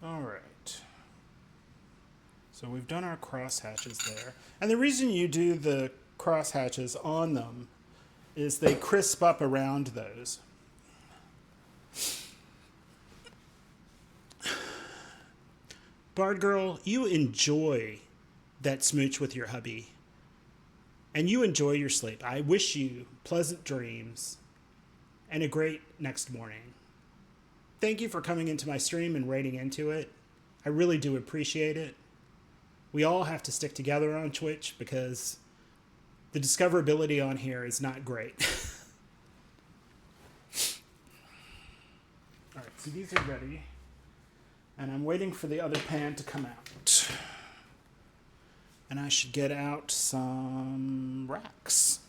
All right. So we've done our cross hatches there. And the reason you do the cross hatches on them is they crisp up around those. Bard girl, you enjoy that smooch with your hubby. and you enjoy your sleep. I wish you pleasant dreams and a great next morning. Thank you for coming into my stream and raiding into it. I really do appreciate it. We all have to stick together on Twitch because the discoverability on here is not great. All right, so these are ready. And I'm waiting for the other pan to come out. And I should get out some racks.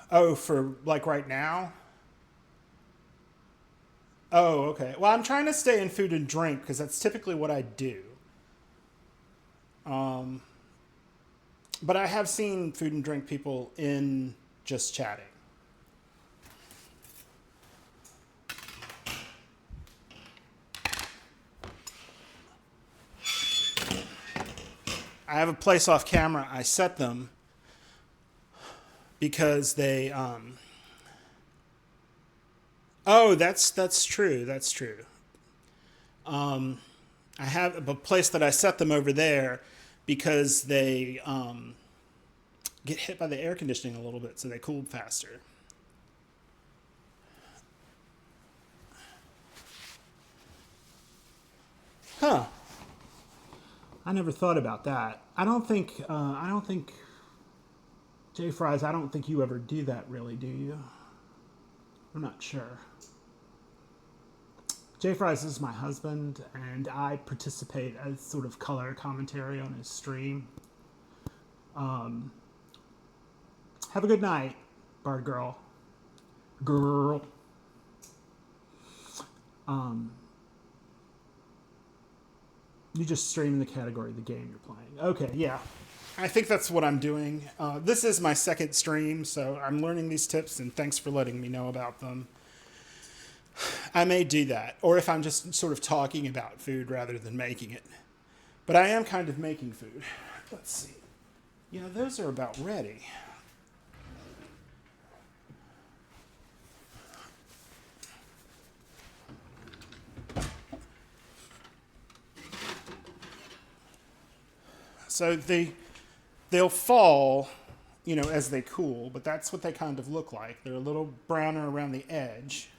Oh, for like right now? Oh, okay. Well, I'm trying to stay in food and drink because that's typically what I do. But I have seen food and drink people in just chatting. I have a place off camera. I set them because they. Oh, that's true. That's true. I have a place that I set them over there because they get hit by the air conditioning a little bit, so they cool faster. Huh. I never thought about that. I don't think J Fries, I don't think you ever do that really, do you? I'm not sure. J Fries is my husband, and I participate as sort of color commentary on his stream. Have a good night, Bard Girl. Girl. You just stream in the category of the game you're playing. Okay, yeah. I think that's what I'm doing. This is my second stream, so I'm learning these tips, and thanks for letting me know about them. I may do that, or if I'm just sort of talking about food rather than making it. But I am kind of making food. Let's see. You know, those are about ready. So they'll fall, you know, as they cool, but that's what they kind of look like. They're a little browner around the edge.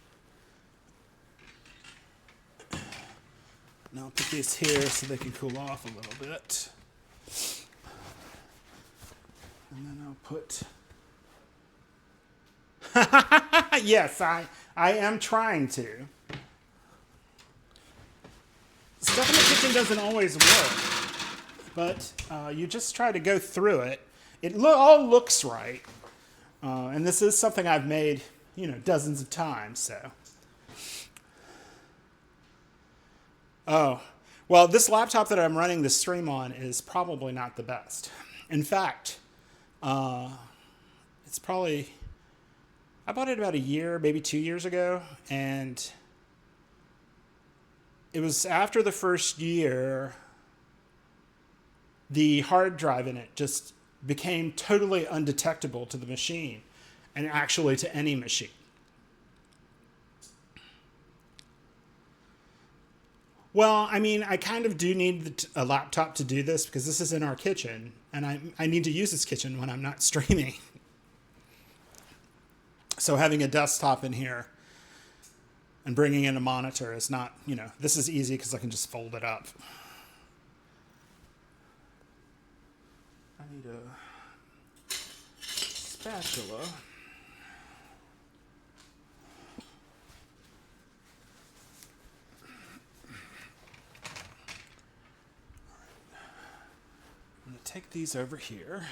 And I'll put these here so they can cool off a little bit. And then I'll put... Yes, I am trying to. Stuff in the kitchen doesn't always work. But you just try to go through it. It all looks right. And this is something I've made, you know, dozens of times, so... Oh, well, this laptop that I'm running this stream on is probably not the best. In fact, it's probably, I bought it about a year, maybe 2 years ago, and it was after the first year, the hard drive in it just became totally undetectable to the machine, and actually to any machine. Well, I mean, I kind of do need a laptop to do this because this is in our kitchen, and I need to use this kitchen when I'm not streaming. So having a desktop in here and bringing in a monitor is not, you know, this is easy because I can just fold it up. I need a spatula. I'm going to take these over here.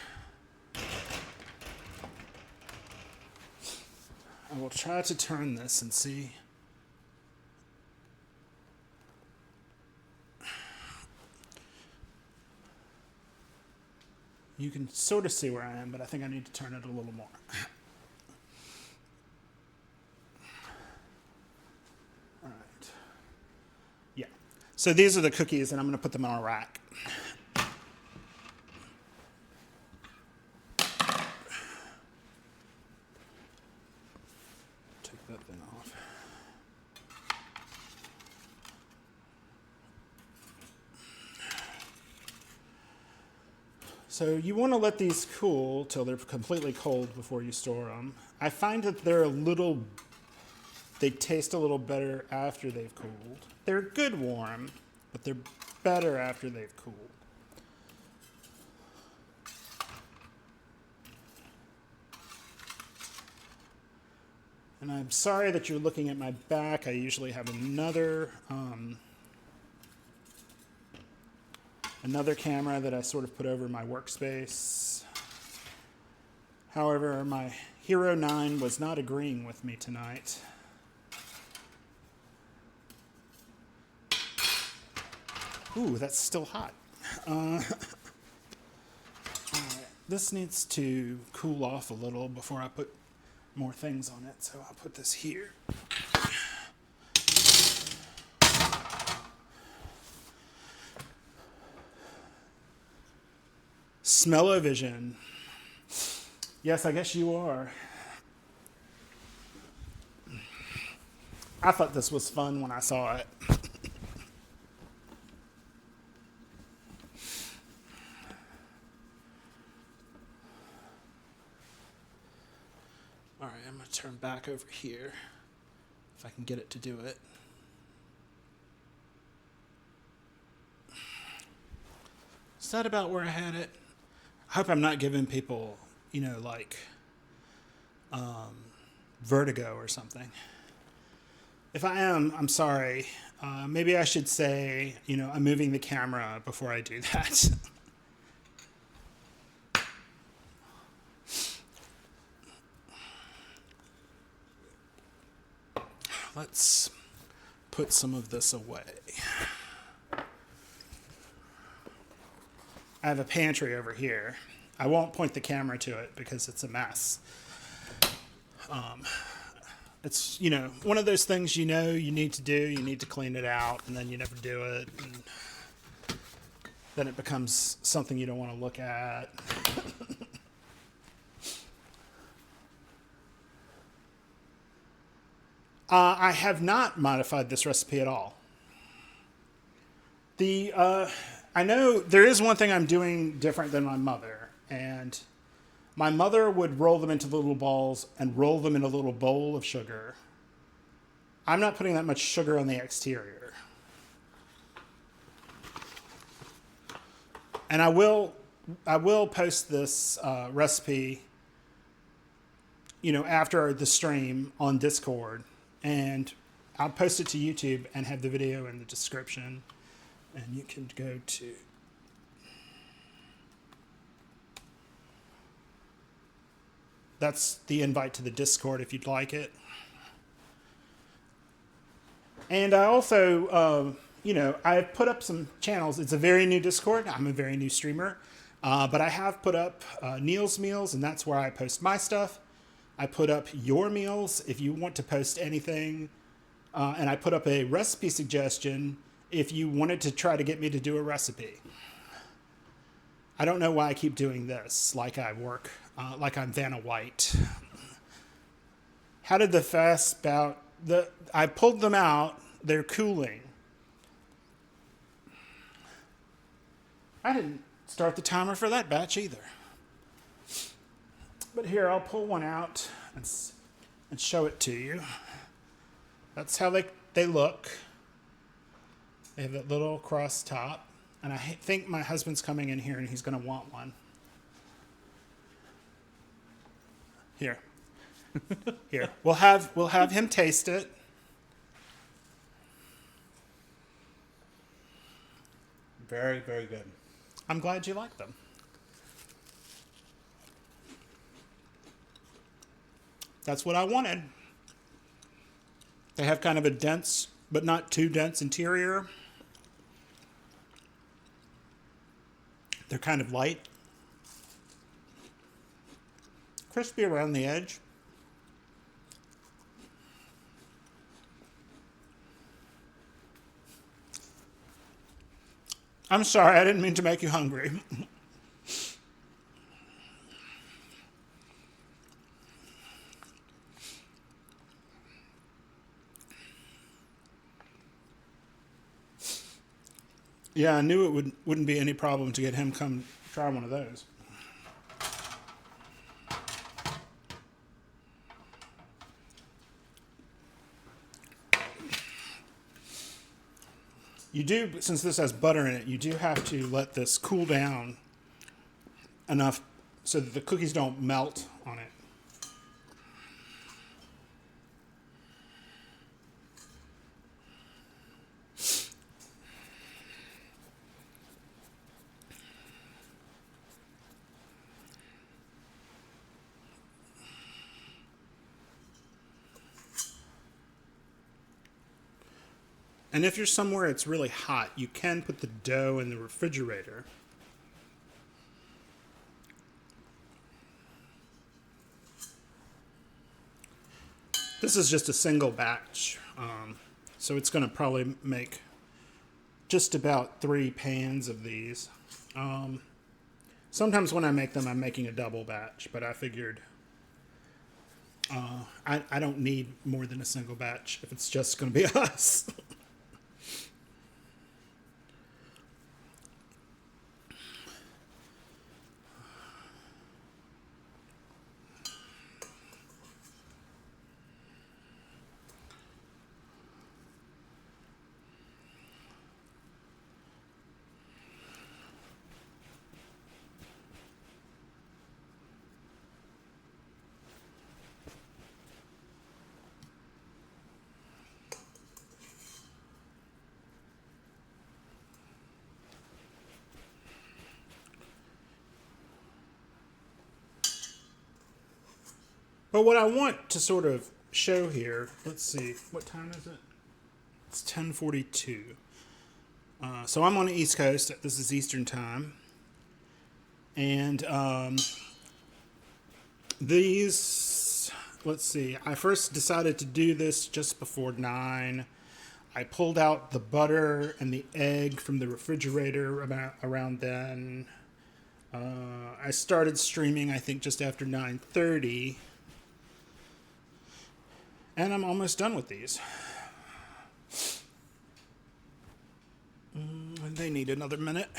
I will try to turn this and see. You can sort of see where I am, but I think I need to turn it a little more. All right. Yeah. So these are the cookies, and I'm going to put them on a rack. that thing off. So you want to let these cool till they're completely cold before you store them. I find that they taste a little better after they've cooled. They're good warm, but they're better after they've cooled. And I'm sorry that you're looking at my back. I usually have another camera that I sort of put over my workspace. However, my Hero 9 was not agreeing with me tonight. Ooh, that's still hot. All right. This needs to cool off a little before I put more things on it, so I'll put this here. Smell-o-vision. Yes, I guess you are. I thought this was fun when I saw it. All right, I'm going to turn back over here if I can get it to do it. Is that about where I had it? I hope I'm not giving people, like vertigo or something. If I am, I'm sorry. Maybe I should say, I'm moving the camera before I do that. Let's put some of this away. I have a pantry over here. I won't point the camera to it because it's a mess. It's, one of those things you need to do. You need to clean it out, and then you never do it. And then it becomes something you don't want to look at. I have not modified this recipe at all. I know there is one thing I'm doing different than my mother, and my mother would roll them into little balls and roll them in a little bowl of sugar. I'm not putting that much sugar on the exterior. And I will post this recipe, after the stream on Discord, and I'll post it to YouTube and have the video in the description. And you can go to that's the invite to the Discord if you'd like it. And I also, I've put up some channels. It's a very new Discord. I'm a very new streamer. But I have put up Neal's Meals, and that's where I post my stuff. I put up your meals if you want to post anything. And I put up a recipe suggestion if you wanted to try to get me to do a recipe. I don't know why I keep doing this, like I work, like I'm Vanna White. How did the fast bout, I pulled them out, they're cooling. I didn't start the timer for that batch either. But here, I'll pull one out and show it to you. That's how they look. They have that little cross top, and I think my husband's coming in here and he's going to want one. Here. Here. We'll have him taste it. Very, very good. I'm glad you like them. That's what I wanted. They have kind of a dense, but not too dense interior. They're kind of light. Crispy around the edge. I'm sorry, I didn't mean to make you hungry. Yeah, I knew it wouldn't be any problem to get him come try one of those. You do, since this has butter in it, you do have to let this cool down enough so that the cookies don't melt on it. And if you're somewhere it's really hot, you can put the dough in the refrigerator. This is just a single batch, so it's going to probably make just about 3 pans of these. Sometimes when I make them, I'm making a double batch, but I figured I don't need more than a single batch if it's just going to be us. But what I want to sort of show here, let's see, what time is it? It's 10:42. So I'm on the East Coast. This is Eastern time. And these, let's see, I first decided to do this just before 9. I pulled out the butter and the egg from the refrigerator around then. I started streaming, I think, just after 9:30. And I'm almost done with these. And they need another minute.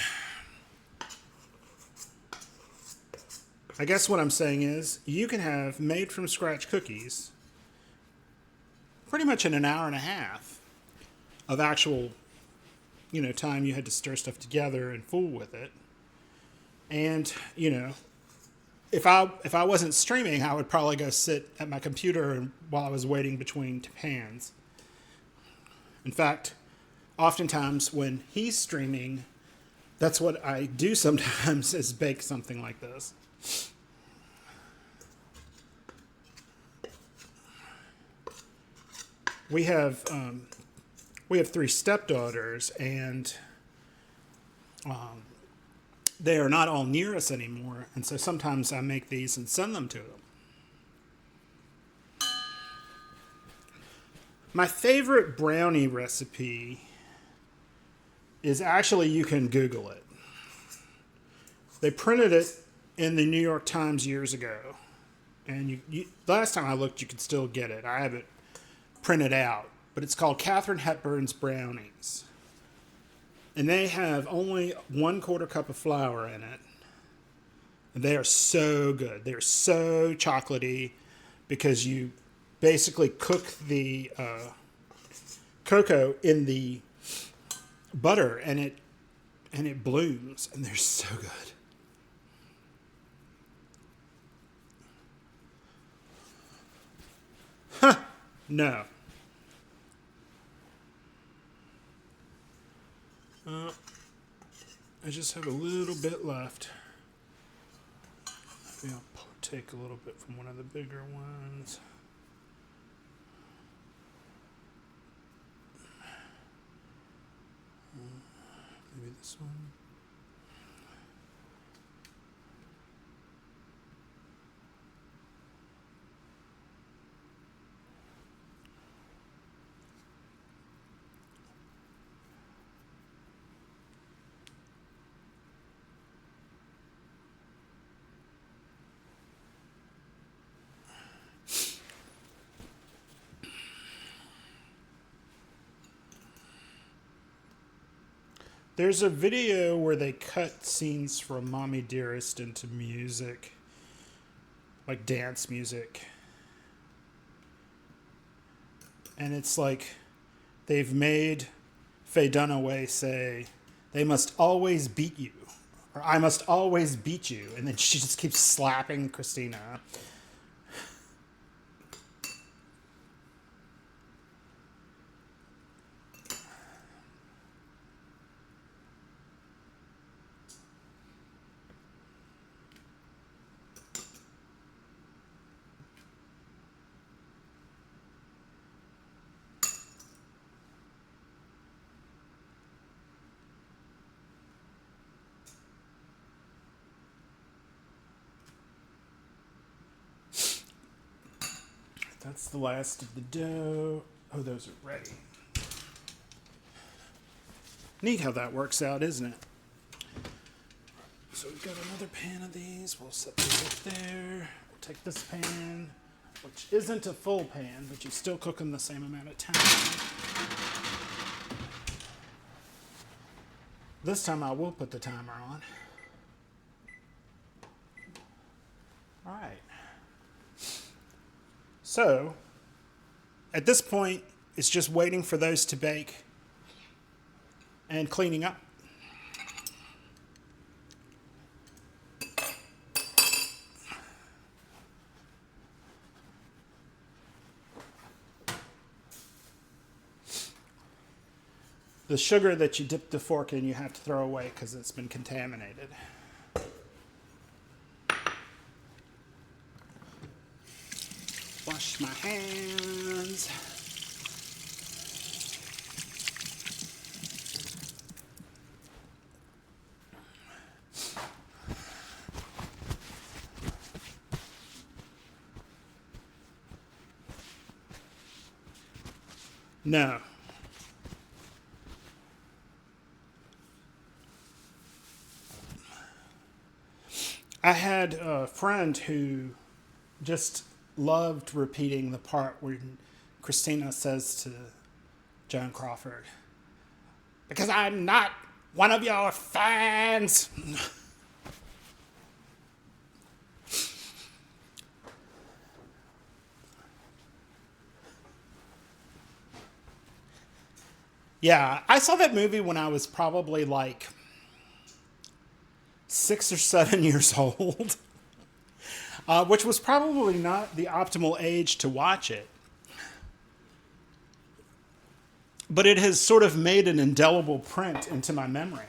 I guess what I'm saying is you can have made from scratch cookies pretty much in an hour and a half of actual, time you had to stir stuff together and fool with it. And, if I wasn't streaming, I would probably go sit at my computer while I was waiting between pans. In fact, oftentimes when he's streaming, that's what I do sometimes is bake something like this. We have 3 stepdaughters, and they are not all near us anymore, and so sometimes I make these and send them to them. My favorite brownie recipe is actually, you can Google it. They printed it in the New York Times years ago, and last time I looked, you could still get it. I have it printed out, but it's called Katharine Hepburn's Brownies. And they have only 1/4 cup of flour in it. And they are so good. They're so chocolatey because you basically cook the cocoa in the butter, and it blooms, and they're so good. Huh? No. I just have a little bit left. Maybe I'll take a little bit from one of the bigger ones. Maybe this one. There's a video where they cut scenes from Mommy Dearest into music, like dance music. And it's like they've made Faye Dunaway say, "They must always beat you," or "I must always beat you," and then she just keeps slapping Christina. That's the last of the dough. Oh, those are ready. Neat how that works out, isn't it? So we've got another pan of these. We'll set these up there. We'll take this pan, which isn't a full pan, but you still cook them the same amount of time. This time I will put the timer on. All right. So, at this point, it's just waiting for those to bake and cleaning up. The sugar that you dip the fork in, you have to throw away because it's been contaminated. Wash my hands. No. I had a friend who just loved repeating the part where Christina says to Joan Crawford, "Because I'm not one of your fans." Yeah, I saw that movie when I was probably like 6 or 7 years old, which was probably not the optimal age to watch it. But it has sort of made an indelible print into my memory.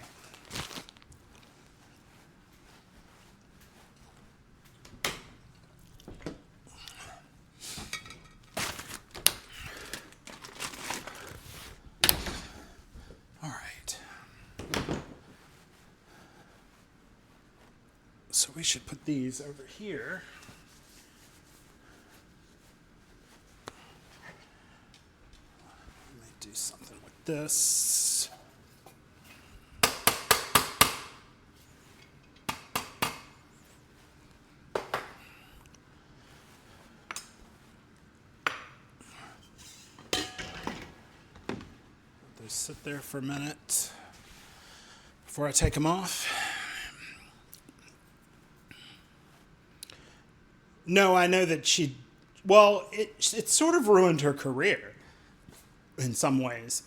All right. So we should put these over here. Let me do something with this. Let those sit there for a minute before I take them off. No, I know that it sort of ruined her career in some ways.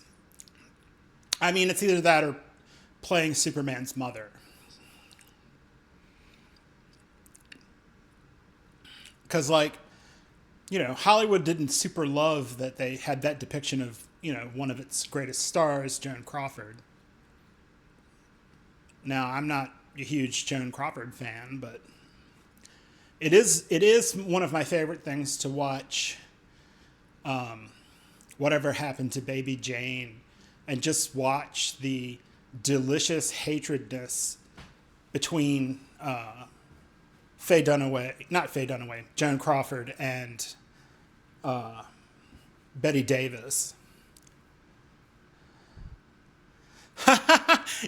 I mean, it's either that or playing Superman's mother. Because, Hollywood didn't super love that they had that depiction of, one of its greatest stars, Joan Crawford. Now, I'm not a huge Joan Crawford fan, but it is one of my favorite things to watch. Whatever Happened to Baby Jane, and just watch the delicious hatredness between Joan Crawford and Betty Davis.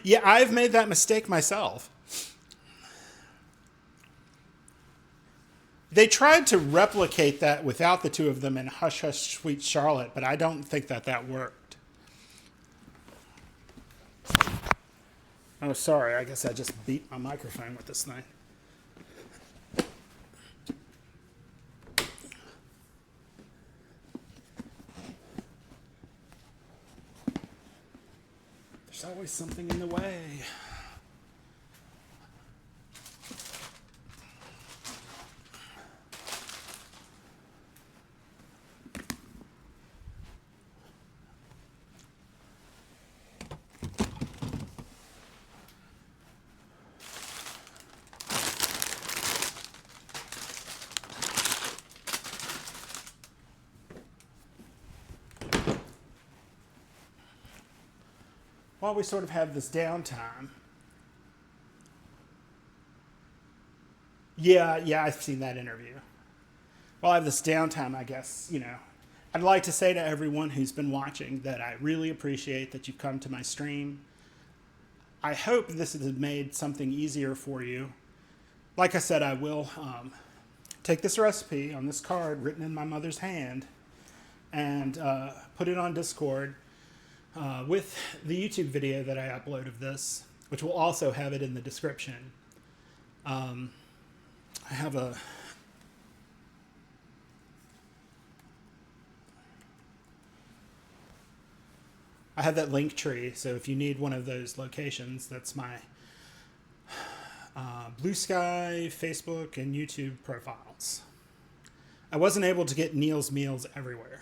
Yeah, I've made that mistake myself. They tried to replicate that without the two of them in Hush Hush Sweet Charlotte, but I don't think that worked. Oh, sorry. I guess I just beat my microphone with this thing. There's always something in the way. While we sort of have this downtime. Yeah, I've seen that interview. While I have this downtime, I guess, I'd like to say to everyone who's been watching that I really appreciate that you've come to my stream. I hope this has made something easier for you. Like I said, I will take this recipe on this card written in my mother's hand and put it on Discord with the YouTube video that I upload of this, which will also have it in the description. I have that link tree, so if you need one of those locations, that's my Blue Sky, Facebook, and YouTube profiles. I wasn't able to get Neal's Meals everywhere.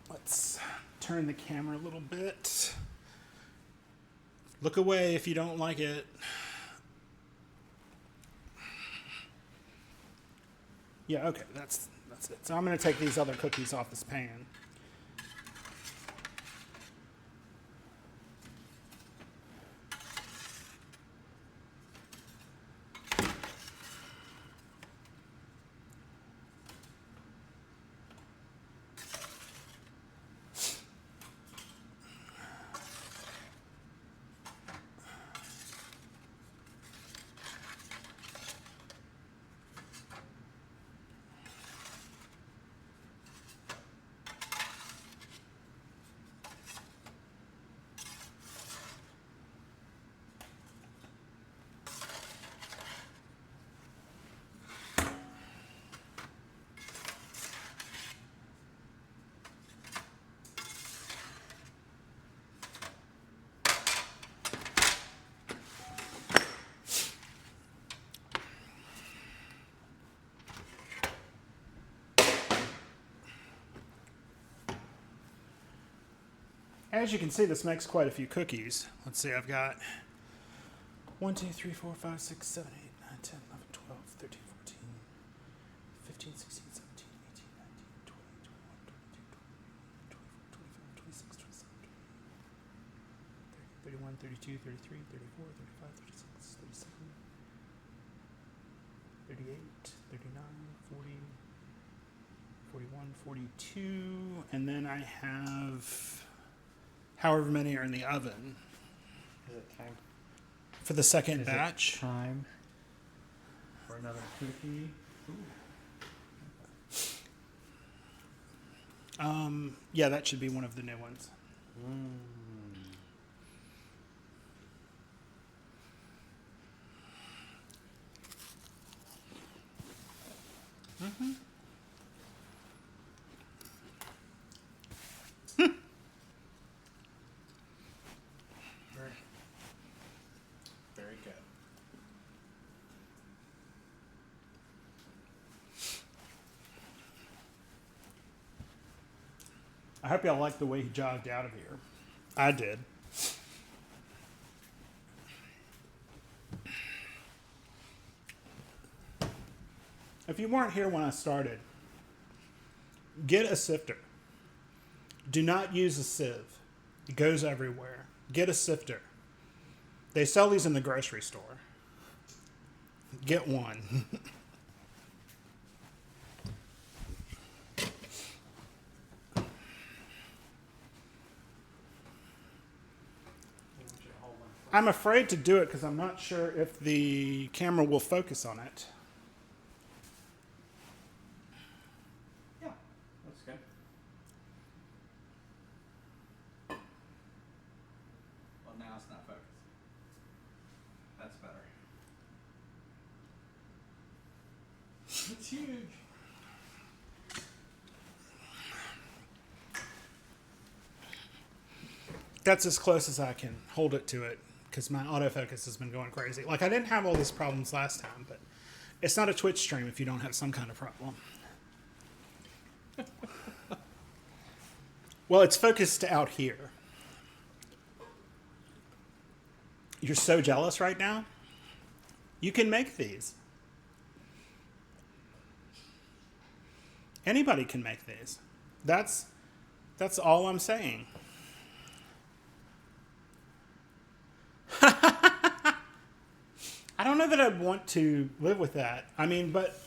Let's turn the camera a little bit. Look away if you don't like it. Yeah, okay, that's it. So I'm going to take these other cookies off this pan. As you can see, this makes quite a few cookies. Let's see, I've got 1, 2, 3, 4, 5, 6, 7, 8, 9, 10, 11, 12, 13, 14, 15, 16, 17, 18, 19, 20, 21, 22, 23, 24, 25, 26, 27, 28, 31, 32, 33, 34, 35, 36, 37, 38, 39, 40, 41, 42, and then I have however many are in the oven. Is it time? For the second batch. Time for another cookie. Yeah, that should be one of the new ones. Mm-hmm. Very good. I hope y'all like the way he jogged out of here. I did. If you weren't here when I started, get a sifter. Do not use a sieve. It goes everywhere. Get a sifter. They sell these in the grocery store. Get one. I'm afraid to do it because I'm not sure if the camera will focus on it. Yeah, that's good. It's huge. That's as close as I can hold it to it because my autofocus has been going crazy. Like, I didn't have all these problems last time, but it's not a Twitch stream if you don't have some kind of problem. Well, it's focused out here. You're so jealous right now? You can make these. Anybody can make these. That's all I'm saying. I don't know that I'd want to live with that. I mean, but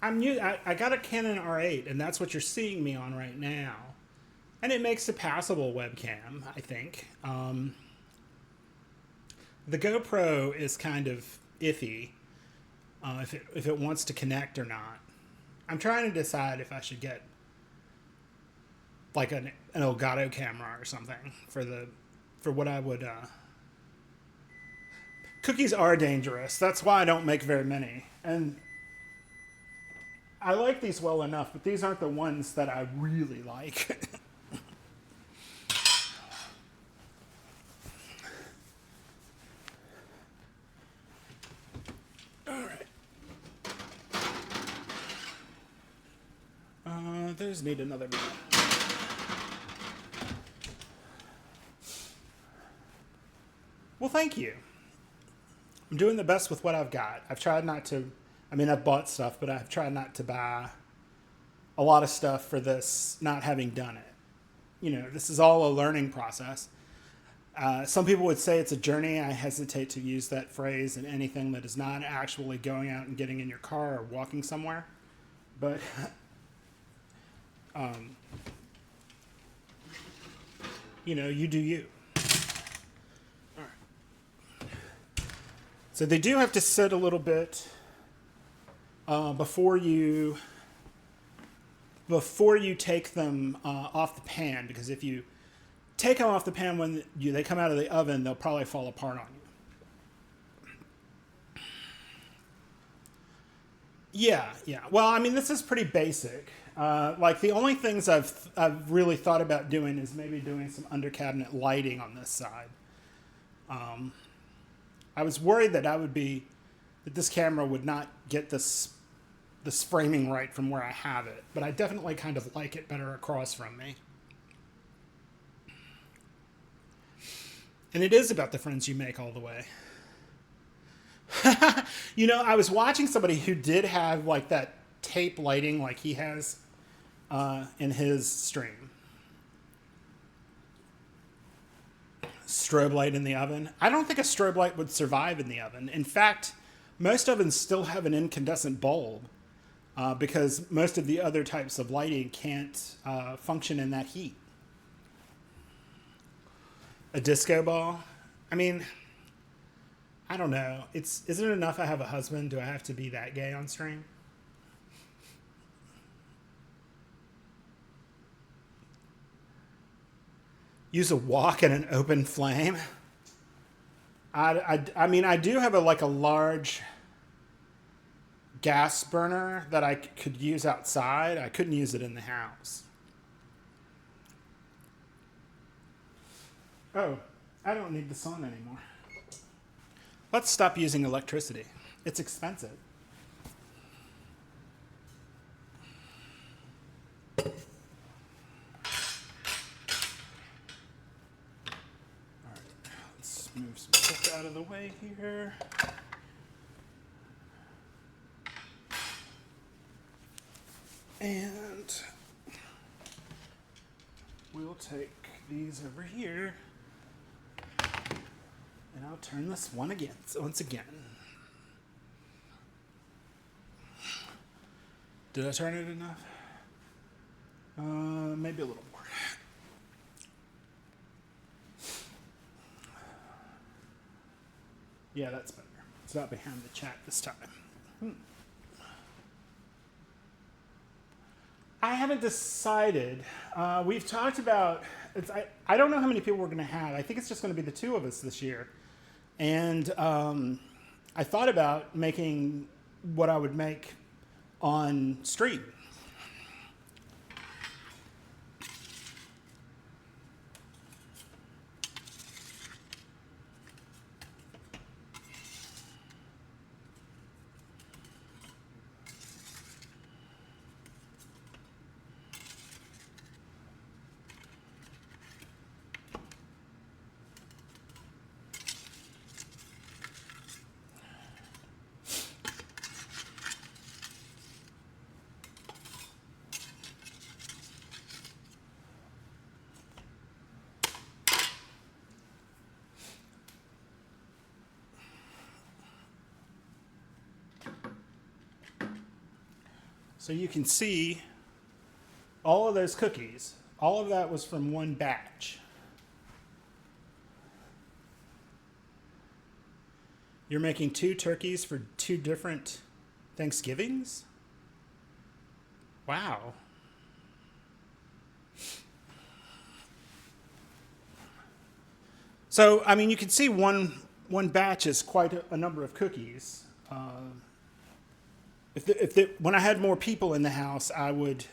I got a Canon R8, and that's what you're seeing me on right now. And it makes a passable webcam, I think. The GoPro is kind of iffy if it wants to connect or not. I'm trying to decide if I should get like an Elgato camera or something for what I would. Cookies are dangerous. That's why I don't make very many. And I like these well enough, but these aren't the ones that I really like. Those need another minute. Well, thank you. I'm doing the best with what I've got. I've tried not to, I've bought stuff, but I've tried not to buy a lot of stuff for this, not having done it. You know, this is all a learning process. Some people would say it's a journey. I hesitate to use that phrase in anything that is not actually going out and getting in your car or walking somewhere. But you know, you do you. All right. So they do have to sit a little bit before you take them off the pan, because if you take them off the pan when they come out of the oven, they'll probably fall apart on you. Yeah. Well, I mean, this is pretty basic. Like the only things I've really thought about doing is maybe doing some under cabinet lighting on this side. I was worried that this camera would not get this framing right from where I have it, but I definitely kind of like it better across from me. And it is about the friends you make all the way. You know, I was watching somebody who did have like that tape lighting like he has in his stream. Strobe light in the oven. I don't think a strobe light would survive in the oven. In fact, most ovens still have an incandescent bulb because most of the other types of lighting can't function in that heat. A disco ball? I mean, I don't know. Isn't it enough I have a husband? Do I have to be that gay on stream? Use a wok and an open flame. I mean, I do have a large gas burner that I could use outside. I couldn't use it in the house. Oh, I don't need the sun anymore. Let's stop using electricity. It's expensive. Move some stuff out of the way here. And we'll take these over here. And I'll turn this once again. Did I turn it enough? Maybe a little more. Yeah, that's better. It's not behind the chat this time. I haven't decided. We've talked about, I don't know how many people we're going to have. I think it's just going to be the two of us this year. And I thought about making what I would make on stream. So you can see all of those cookies, all of that was from one batch. You're making 2 turkeys for 2 different Thanksgivings? Wow. So, I mean, you can see one batch is quite a number of cookies. When I had more people in the house, I would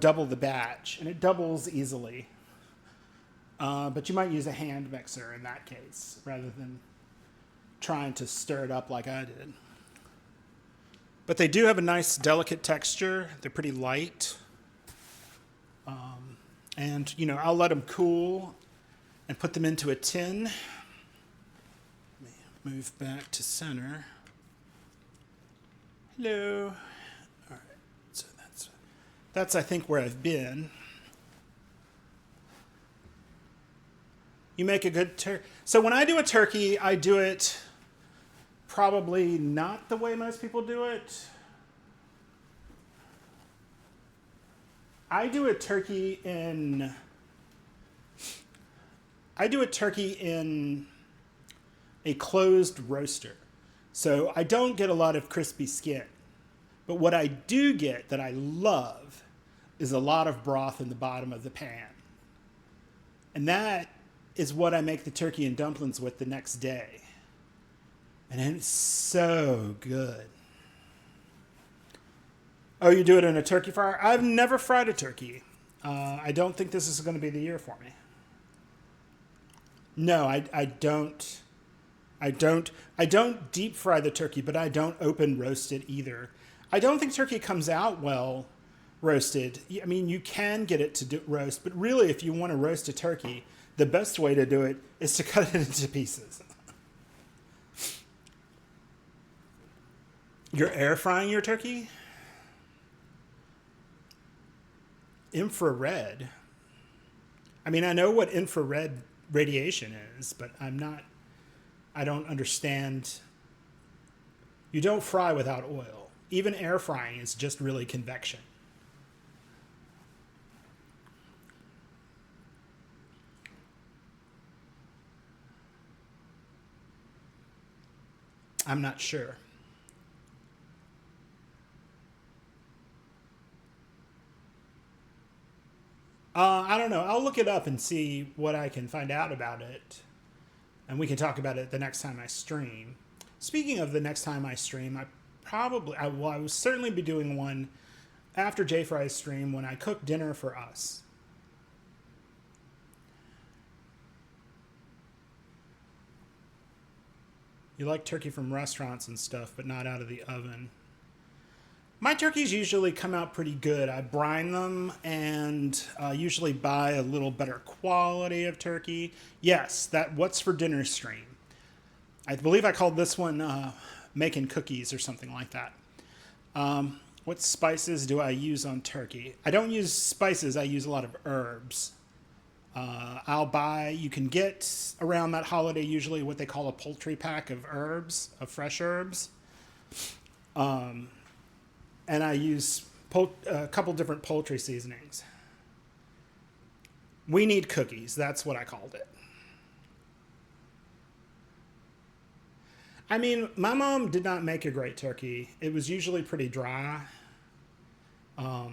double the batch, and it doubles easily. But you might use a hand mixer in that case, rather than trying to stir it up like I did. But they do have a nice, delicate texture. They're pretty light. And, you know, I'll let them cool and put them into a tin. Let me move back to center. Hello. All right, so that's I think where I've been. You make a good turkey. So when I do a turkey, I do it probably not the way most people do it. I do a turkey in a closed roaster. So I don't get a lot of crispy skin. But what I do get that I love is a lot of broth in the bottom of the pan. And that is what I make the turkey and dumplings with the next day. And it's so good. Oh, you do it in a turkey fryer? I've never fried a turkey. I don't think this is going to be the year for me. No, I don't. I don't deep fry the turkey, but I don't open roast it either. I don't think turkey comes out well roasted. I mean, you can get it to roast, but really, if you want to roast a turkey, the best way to do it is to cut it into pieces. You're air frying your turkey? Infrared. I mean, I know what infrared radiation is, but I don't understand. You don't fry without oil. Even air frying is just really convection. I'm not sure. I don't know. I'll look it up and see what I can find out about it. And we can talk about it the next time I stream. Speaking of the next time I stream, I will certainly be doing one after J Fry's stream when I cook dinner for us. You like turkey from restaurants and stuff, but not out of the oven. My turkeys usually come out pretty good. I brine them and usually buy a little better quality of turkey. Yes, that What's for Dinner stream. I believe I called this one Making Cookies or something like that. What spices do I use on turkey? I don't use spices. I use a lot of herbs. You can get around that holiday usually what they call a poultry pack of herbs, of fresh herbs. And I use a couple different poultry seasonings. We need cookies. That's what I called it. I mean, my mom did not make a great turkey. It was usually pretty dry. My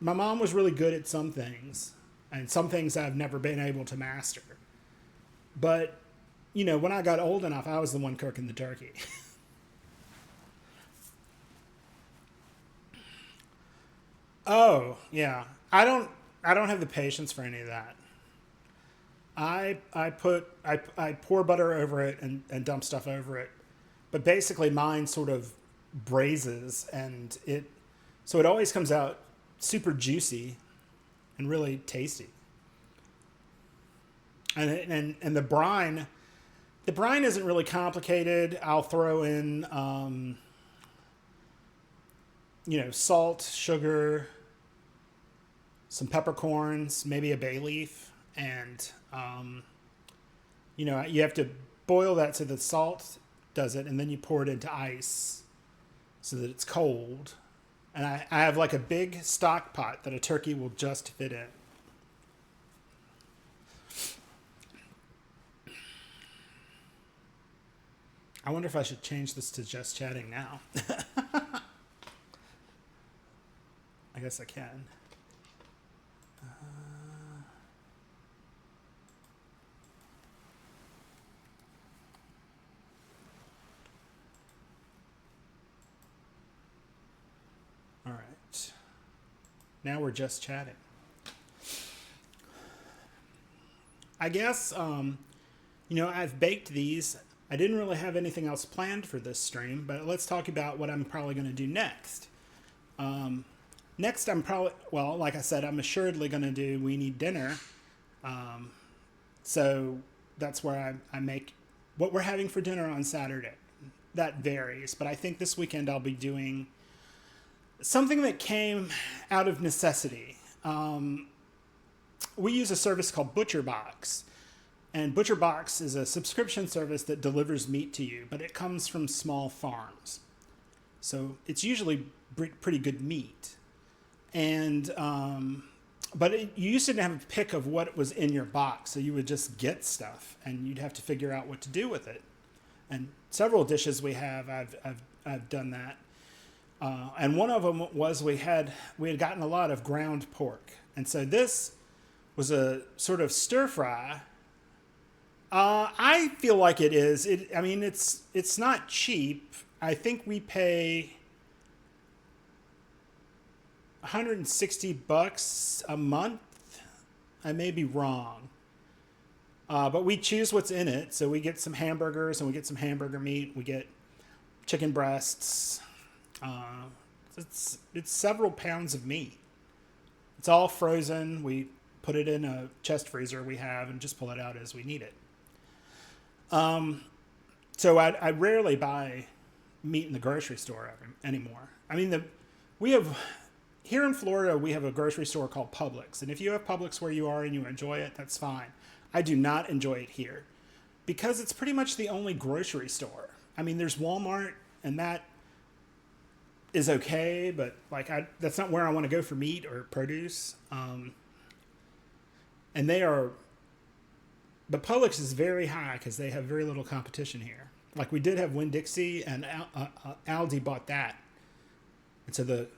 mom was really good at some things, and some things I've never been able to master. But when I got old enough, I was the one cooking the turkey. Oh, yeah. I don't have the patience for any of that. I pour butter over it and dump stuff over it. But basically mine sort of braises and it always comes out super juicy and really tasty. And the brine isn't really complicated. I'll throw in salt, sugar, some peppercorns, maybe a bay leaf, and you have to boil that so the salt does it, and then you pour it into ice so that it's cold. And I have like a big stock pot that a turkey will just fit in. I wonder if I should change this to just chatting now. I guess I can. All right. Now we're just chatting. I guess, I've baked these. I didn't really have anything else planned for this stream, but let's talk about what I'm probably going to do next. Next, like I said, I'm assuredly going to do We Need Dinner. So that's where I make what we're having for dinner on Saturday. That varies, but I think this weekend I'll be doing something that came out of necessity. We use a service called ButcherBox. And ButcherBox is a subscription service that delivers meat to you, but it comes from small farms. So it's usually pretty good meat. And you used to have a pick of what was in your box, so you would just get stuff, and you'd have to figure out what to do with it. And several dishes we have, I've done that. And one of them was we had gotten a lot of ground pork, and so this was a sort of stir fry. I feel like it is. It's not cheap. I think we pay $160 a month. I may be wrong. But we choose what's in it. So we get some hamburgers and we get some hamburger meat. We get chicken breasts. It's several pounds of meat. It's all frozen. We put it in a chest freezer we have and just pull it out as we need it. So I rarely buy meat in the grocery store anymore. Here in Florida, we have a grocery store called Publix. And if you have Publix where you are and you enjoy it, that's fine. I do not enjoy it here because it's pretty much the only grocery store. There's Walmart, and that is okay, but that's not where I want to go for meat or produce. But Publix is very high because they have very little competition here. Like we did have Winn-Dixie, and Aldi bought that. And so the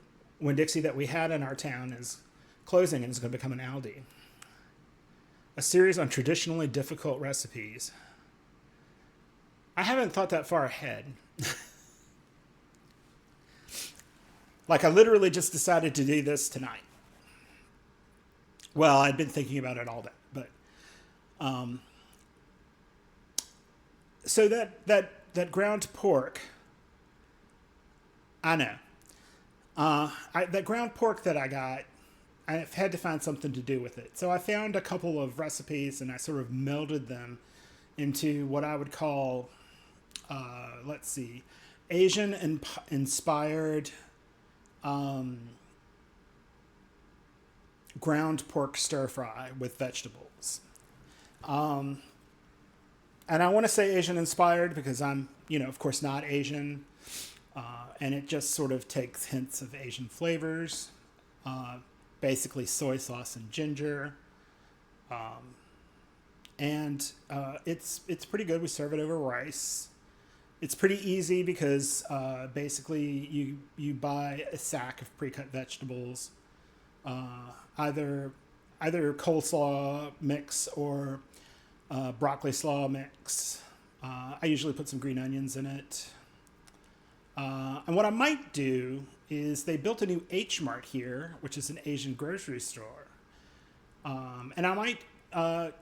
Winn-Dixie that we had in our town is closing and is going to become an Aldi. A series on traditionally difficult recipes. I haven't thought that far ahead. I literally just decided to do this tonight. Well, I'd been thinking about it all day, but so that ground pork, I know. That ground pork that I got, I've had to find something to do with it. So I found a couple of recipes and I sort of melded them into what I would call, Asian inspired ground pork stir fry with vegetables. And I want to say Asian inspired because I'm, of course not Asian. And it just sort of takes hints of Asian flavors, basically soy sauce and ginger. It's pretty good. We serve it over rice. It's pretty easy because basically you buy a sack of pre-cut vegetables, either coleslaw mix or broccoli slaw mix. I usually put some green onions in it. And what I might do is they built a new H Mart here, which is an Asian grocery store. And I might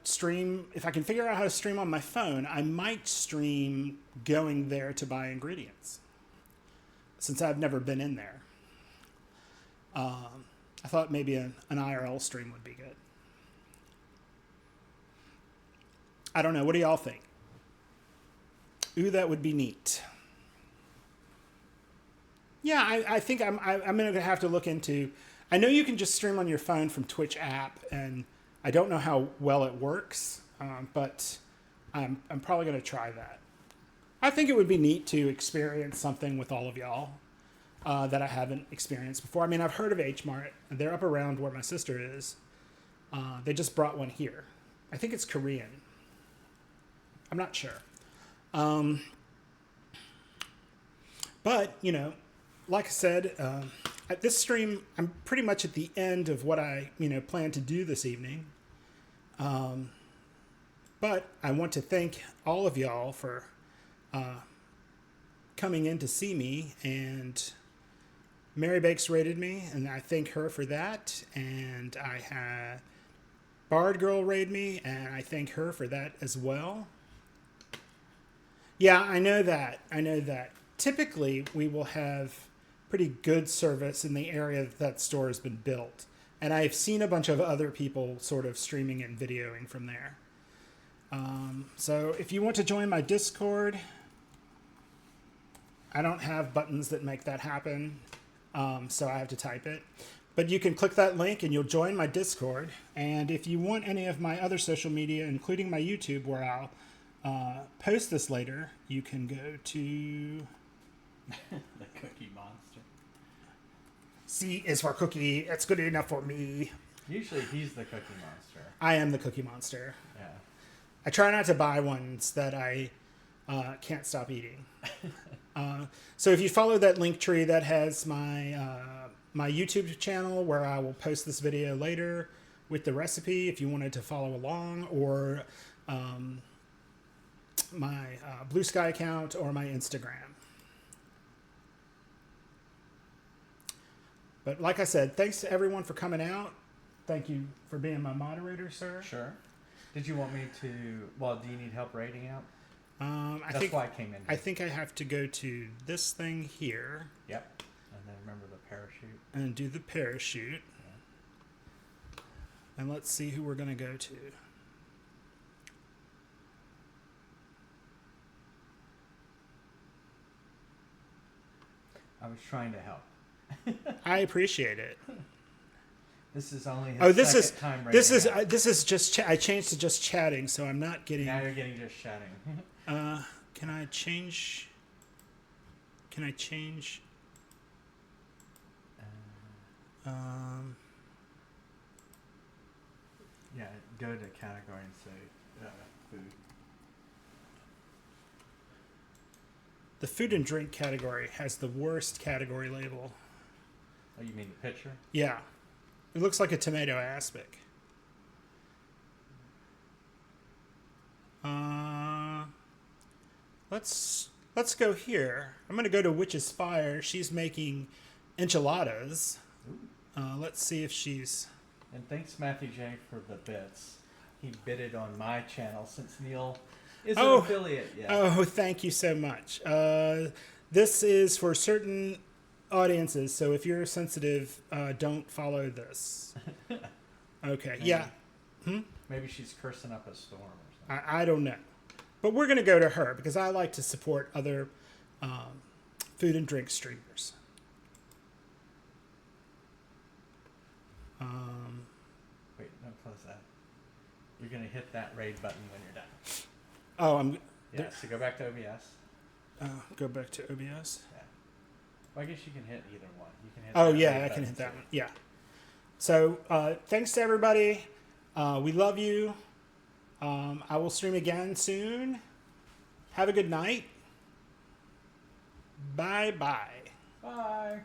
stream, if I can figure out how to stream on my phone, I might stream going there to buy ingredients, since I've never been in there. I thought maybe an IRL stream would be good. I don't know. What do y'all think? Ooh, that would be neat. Yeah, I think I'm going to have to look into. I know you can just stream on your phone from Twitch app, and I don't know how well it works, but I'm probably going to try that. I think it would be neat to experience something with all of y'all that I haven't experienced before. I mean, I've heard of H Mart. They're up around where my sister is. They just brought one here. I think it's Korean. I'm not sure. But, you know, like I said, at this stream, I'm pretty much at the end of what I, plan to do this evening. But I want to thank all of y'all for coming in to see me, and Mary Bakes rated me, and I thank her for that. And I had Bard Girl raid me, and I thank her for that as well. Yeah, I know that. Typically, we will have pretty good service in the area that store has been built. And I've seen a bunch of other people sort of streaming and videoing from there. So if you want to join my Discord, I don't have buttons that make that happen, so I have to type it. But you can click that link and you'll join my Discord. And if you want any of my other social media, including my YouTube, where I'll post this later, you can go to... The Cookie Monster. C is for cookie. It's good enough for me. Usually he's the Cookie Monster. I am the Cookie Monster. Yeah. I try not to buy ones that I can't stop eating. So if you follow that link tree, that has my my YouTube channel, where I will post this video later with the recipe if you wanted to follow along, or my Blue Sky account or my Instagram. But like I said, thanks to everyone for coming out. Thank you for being my moderator, sir. Sure. Did you want me to... Well, do you need help rating out? That's why I came in. I think I have to go to this thing here. Yep. And then remember the parachute. And do the parachute. Yeah. And let's see who we're going to go to. I was trying to help. I appreciate it. This is only his second time rating out. This is just I changed to just chatting, so I'm not getting. Now you're getting just chatting. Can I change? Yeah, go to category and say food. The food and drink category has the worst category label. Oh, you mean the picture? Yeah. It looks like a tomato aspic. Let's go here. I'm going to go to Witch's Fire. She's making enchiladas. Let's see if she's... And thanks, Matthew J, for the bits. He bidded on my channel since Neil isn't an affiliate yet. Oh, thank you so much. This is for certain audiences, so if you're sensitive, don't follow this. Okay, Maybe. yeah. Maybe she's cursing up a storm or something. I don't know. But we're going to go to her because I like to support other food and drink streamers. Wait, no, close that. You're going to hit that raid button when you're done. Oh, Yeah, so go back to OBS. go back to OBS. Yeah. Well, I guess you can hit either one. You can hit Oh, that yeah, raid I can button hit that too. one. Yeah. So thanks to everybody. We love you. I will stream again soon. Have a good night. Bye-bye. Bye.